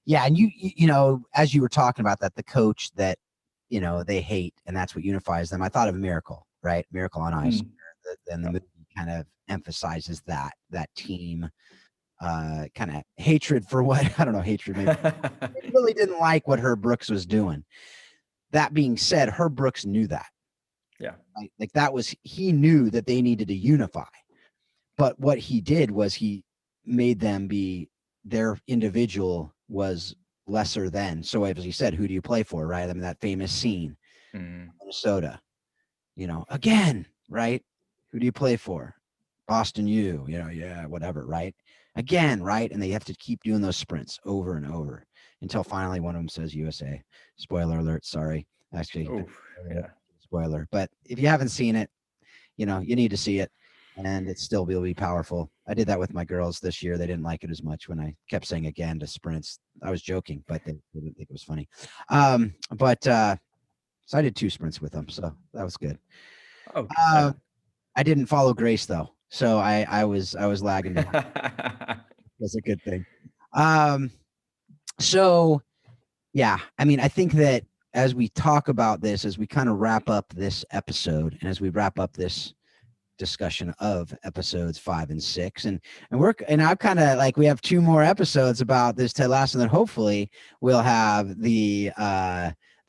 Yeah, and you know, as you were talking about that, the coach that they hate, and that's what unifies them. I thought of Miracle, right? Miracle on Ice, and the movie kind of emphasizes that team kind of hatred for what I don't know, hatred maybe. They really didn't like what Herb Brooks was doing. That being said, Herb Brooks knew that. Yeah. Right? Like he knew that they needed to unify. But what he did was he made them be their individual was lesser than. So as he said, who do you play for? Right. I mean, that famous scene, Minnesota, again, right? Who do you play for? Boston U, yeah, whatever, right? Again, right? And they have to keep doing those sprints over and over until finally one of them says USA. Spoiler alert, sorry. Actually, yeah. spoiler. But if you haven't seen it, you need to see it, and it still will be powerful. I did that with my girls this year. They didn't like it as much when I kept saying again to sprints. I was joking, but they didn't think it was funny. So I did 2 sprints with them, so that was good. Okay. I didn't follow Grace though, so I was lagging behind. That's a good thing. So yeah, I mean, I think that as we talk about this, as we kind of wrap up this episode, and as we wrap up this discussion of episodes 5 and 6, and I've kind of like, we have 2 more episodes about this Ted Lasso, and then hopefully we'll have the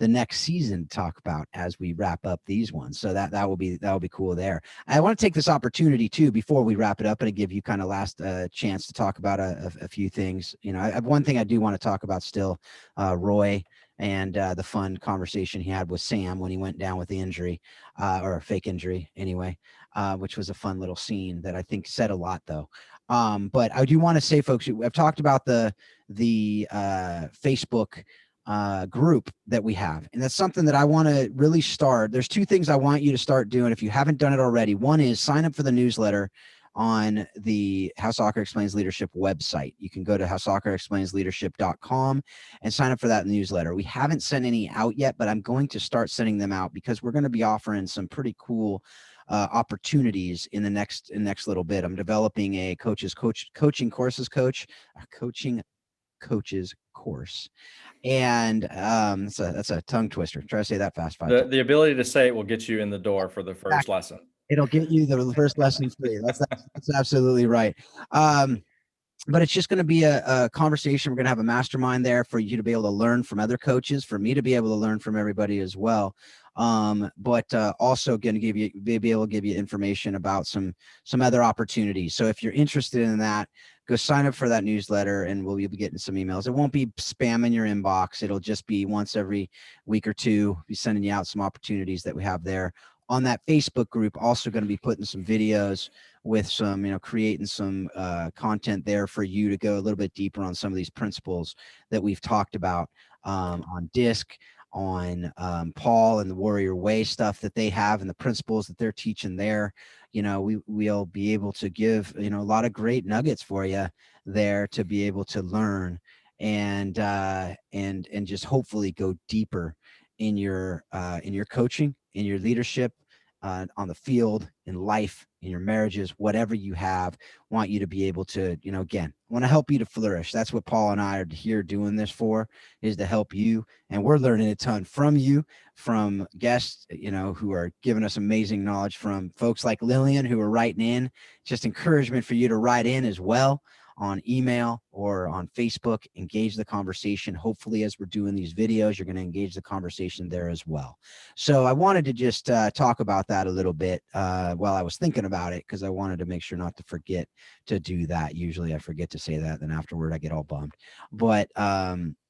next season to talk about as we wrap up these ones. So that will be cool there. I want to take this opportunity too, before we wrap it up, and give you kind of last chance to talk about a few things. I have one thing I do want to talk about still, Roy, and the fun conversation he had with Sam when he went down with the injury, or a fake injury anyway, which was a fun little scene that I think said a lot though. But I do want to say, folks, I've talked about the Facebook group that we have, and that's something that I want to really start. There's 2 things I want you to start doing if you haven't done it already. One is sign up for the newsletter on the How Soccer Explains Leadership website. You can go to howsoccerexplainsleadership.com and sign up for that newsletter. We haven't sent any out yet, but I'm going to start sending them out because we're going to be offering some pretty cool opportunities in the next little bit. I'm developing a coaching courses course, and that's a tongue twister. Try to say that fast 5 times. The ability to say it will get you in the door for the first lesson. It'll get you the first lesson free. That's absolutely right. But it's just going to be a conversation. We're going to have a mastermind there for you to be able to learn from other coaches, for me to be able to learn from everybody as well. But also going to be able to give you information about some other opportunities. So if you're interested in that, go sign up for that newsletter, and we'll be getting some emails. It won't be spam in your inbox. It'll just be once every week or 2, be sending you out some opportunities that we have there. On that Facebook group, also going to be putting some videos with some, creating some content there for you to go a little bit deeper on some of these principles that we've talked about on DISC, on Paul and the Warrior Way stuff that they have, and the principles that they're teaching there. We'll be able to give, a lot of great nuggets for you there to be able to learn and just hopefully go deeper in your coaching, in your leadership, on the field, in life, in your marriages, whatever you have. Want you to be able to, again, want to help you to flourish. That's what Paul and I are here doing this for, is to help you. And we're learning a ton from you, from guests, who are giving us amazing knowledge, from folks like Lillian who are writing in. Just encouragement for you to write in as well, on email or on Facebook. Engage the conversation. Hopefully, as we're doing these videos, you're going to engage the conversation there as well. So I wanted to just talk about that a little bit while I was thinking about it, because I wanted to make sure not to forget to do that. Usually I forget to say that, then afterward I get all bummed. But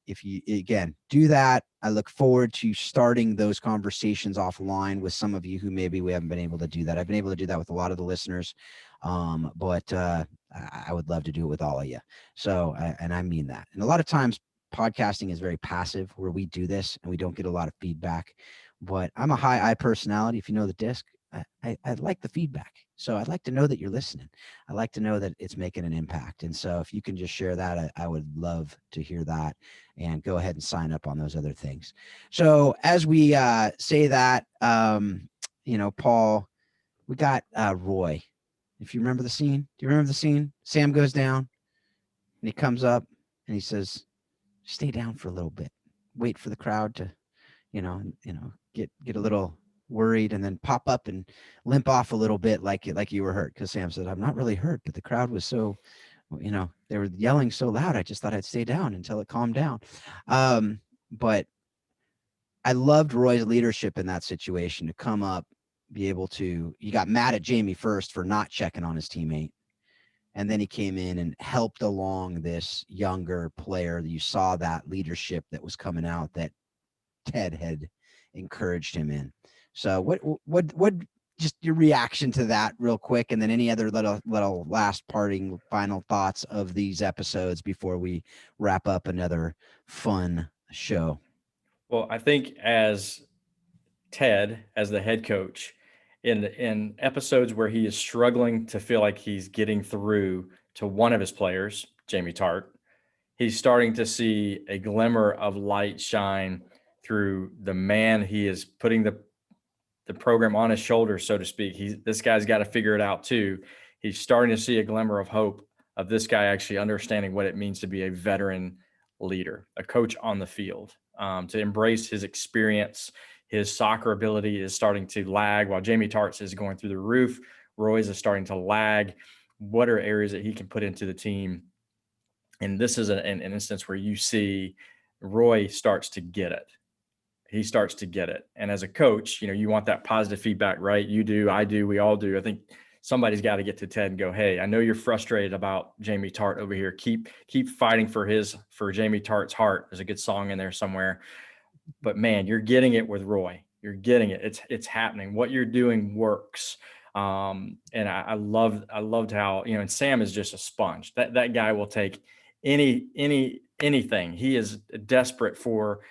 if you, again, do that, I look forward to starting those conversations offline with some of you who maybe we haven't been able to do that. I've been able to do that with a lot of the listeners, but I would love to do it with all of you. So, and I mean that. And a lot of times podcasting is very passive, where we do this and we don't get a lot of feedback. But I'm a high I personality. If you know the DISC, I like the feedback. So I'd like to know that you're listening. I like to know that it's making an impact. And so if you can just share that, I would love to hear that, and go ahead and sign up on those other things. So as we say that, Paul, we got Roy. If you remember the scene, do you remember the scene? Sam goes down and he comes up and he says, stay down for a little bit, wait for the crowd to, get a little worried, and then pop up and limp off a little bit like you were hurt. Because Sam said, I'm not really hurt, but the crowd was so, they were yelling so loud. I just thought I'd stay down until it calmed down. But I loved Roy's leadership in that situation to come up, be able to, he got mad at Jamie first for not checking on his teammate. And then he came in and helped along this younger player. You saw that leadership that was coming out that Ted had encouraged him in. So what just your reaction to that real quick, and then any other little last parting final thoughts of these episodes before we wrap up another fun show. Well, I think as Ted, as the head coach, in episodes where he is struggling to feel like he's getting through to one of his players, Jamie Tartt, he's starting to see a glimmer of light shine through the man he is putting the program on his shoulders, so to speak. This guy's got to figure it out too. He's starting to see a glimmer of hope of this guy actually understanding what it means to be a veteran leader, a coach on the field, to embrace his experience. His soccer ability is starting to lag while Jamie Tartt is going through the roof. Roy's is starting to lag. What are areas that he can put into the team? And this is an instance where you see Roy starts to get it. He starts to get it. And as a coach, you want that positive feedback, right? You do, I do, we all do. I think somebody's got to get to Ted and go, hey, I know you're frustrated about Jamie Tartt over here. Keep fighting for Jamie Tartt's heart. There's a good song in there somewhere. But man, you're getting it with Roy. You're getting it. It's happening. What you're doing works. And I loved how, and Sam is just a sponge. That guy will take anything. He is desperate for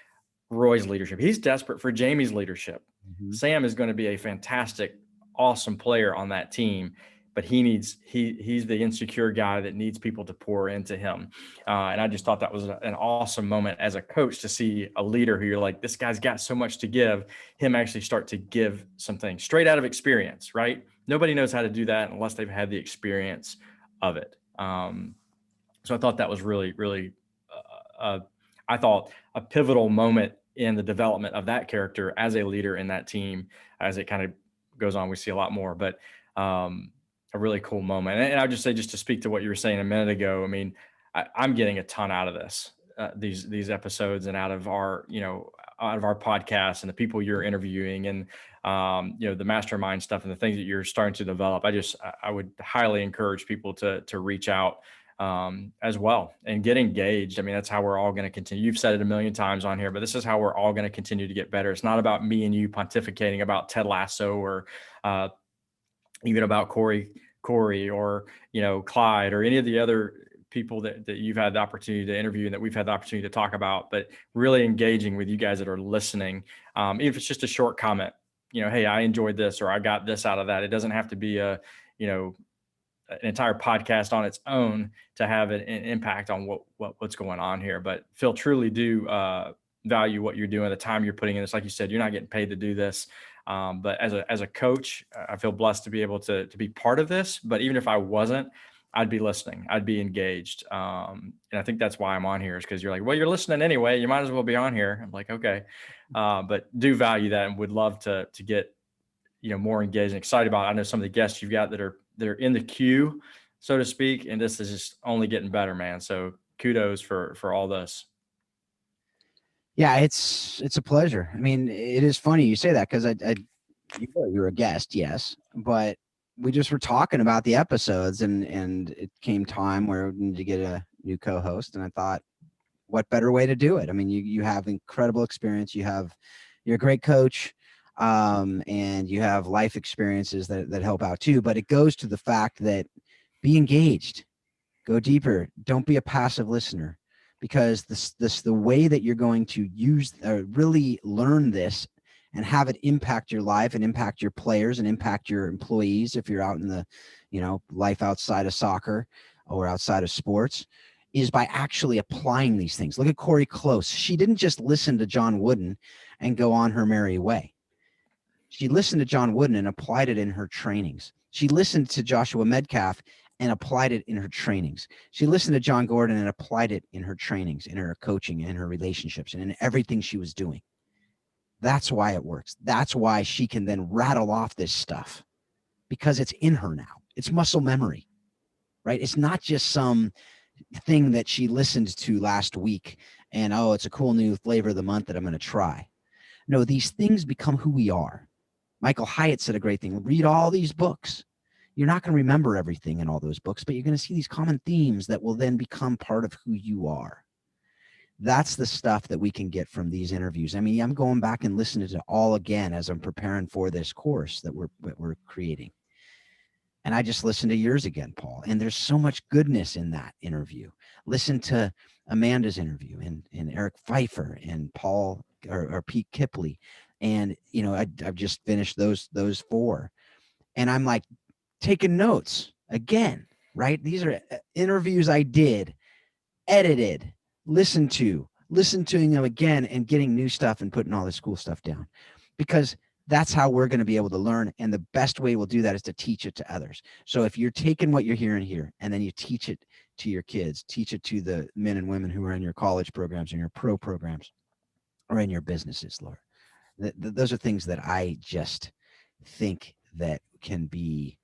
Roy's leadership. He's desperate for Jamie's leadership. Mm-hmm. Sam is going to be a fantastic, awesome player on that team, but he's the insecure guy that needs people to pour into him. And I just thought that was an awesome moment as a coach to see a leader who you're like, this guy's got so much to give, him actually start to give something straight out of experience, right? Nobody knows how to do that unless they've had the experience of it. So I thought that was really, really, I thought a pivotal moment in the development of that character as a leader in that team. As it kind of goes on, we see a lot more, but a really cool moment. And I'll just say, just to speak to what you were saying a minute ago, I mean, I'm getting a ton out of this, these episodes, and out of our podcast and the people you're interviewing, and the mastermind stuff and the things that you're starting to develop. I would highly encourage people to reach out as well and get engaged. I mean, that's how we're all going to continue. You've said it a million times on here, but this is how we're all going to continue to get better. It's not about me and you pontificating about Ted Lasso or even about Cori or, Clyde or any of the other people that you've had the opportunity to interview and that we've had the opportunity to talk about, but really engaging with you guys that are listening. Even if it's just a short comment, hey, I enjoyed this, or I got this out of that. It doesn't have to be an entire podcast on its own to have an impact on what's going on here. But Phil, truly do value what you're doing, the time you're putting in this. Like you said, you're not getting paid to do this. But as a coach, I feel blessed to be able to be part of this. But even if I wasn't, I'd be listening. I'd be engaged. And I think that's why I'm on here, is because you're like, well, you're listening anyway. You might as well be on here. I'm like, okay. But do value that, and would love to get, more engaged and excited about it. I know some of the guests you've got that are in the queue, so to speak. And this is just only getting better, man. So kudos for all this. Yeah, it's a pleasure. I mean, it is funny you say that, because you're a guest, yes, but we just were talking about the episodes, and it came time where we need to get a new co-host, and I thought, what better way to do it? I mean, you have incredible experience. You're a great coach, and you have life experiences that help out too. But it goes to the fact that be engaged, go deeper. Don't be a passive listener, because the way that you're going to use or really learn this and have it impact your life and impact your players and impact your employees if you're out in the, life outside of soccer or outside of sports, is by actually applying these things. Look at Cori Close. She didn't just listen to John Wooden and go on her merry way. She listened to John Wooden and applied it in her trainings. She listened to Joshua Medcalf and applied it in her trainings. She listened to John Gordon and applied it in her trainings, in her coaching, in her relationships, and in everything she was doing. That's why it works. That's why she can then rattle off this stuff, because it's in her now. It's muscle memory, right? It's not just some thing that she listened to last week and, oh, it's a cool new flavor of the month that I'm going to try. No, these things become who we are. Michael Hyatt said a great thing. Read all these books. You're not going to remember everything in all those books, but you're going to see these common themes that will then become part of who you are. That's the stuff that we can get from these interviews. I mean, I'm going back and listening to all again as I'm preparing for this course that we're creating. And I just listened to yours again, Paul. And there's so much goodness in that interview. Listen to Amanda's interview and Eric Pfeiffer and Paul or Pete Kipley. And, I've just finished those 4. And I'm like taking notes again, right? These are interviews I did, edited, listened to them again and getting new stuff and putting all this cool stuff down, because that's how we're going to be able to learn. And the best way we'll do that is to teach it to others. So if you're taking what you're hearing here and then you teach it to your kids, teach it to the men and women who are in your college programs and your pro programs or in your businesses, Lord, those are things that I just think that can be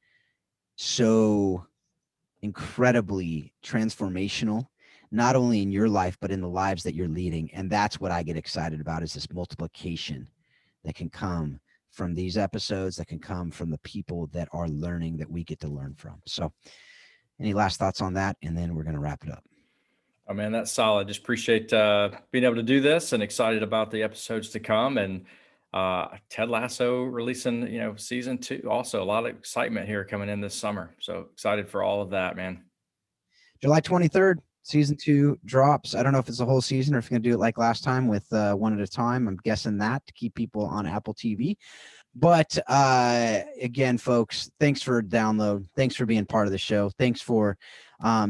so incredibly transformational, not only in your life, but in the lives that you're leading. And that's what I get excited about, is this multiplication that can come from these episodes, that can come from the people that are learning, that we get to learn from. So any last thoughts on that? And then we're going to wrap it up. Oh man, that's solid. Just appreciate being able to do this, and excited about the episodes to come. And Ted Lasso releasing, season 2. Also, a lot of excitement here coming in this summer. So excited for all of that, man. July 23rd, season 2 drops. I don't know if it's a whole season or if you're going to do it like last time with one at a time. I'm guessing that to keep people on Apple TV. But again, folks, thanks for download. Thanks for being part of the show. Thanks for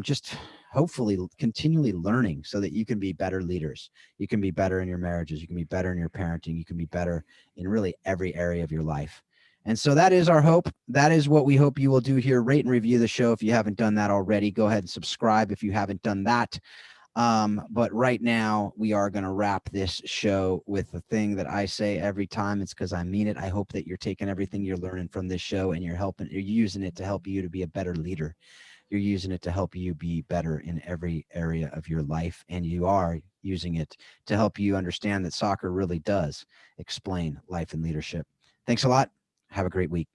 just hopefully continually learning so that you can be better leaders. You can be better in your marriages. You can be better in your parenting. You can be better in really every area of your life. And so that is our hope. That is what we hope you will do here. Rate and review the show if you haven't done that already. Go ahead and subscribe if you haven't done that. But right now we are going to wrap this show with the thing that I say every time. It's because I mean it. I hope that you're taking everything you're learning from this show and you're using it to help you to be a better leader. You're using it to help you be better in every area of your life. And you are using it to help you understand that soccer really does explain life and leadership. Thanks a lot. Have a great week.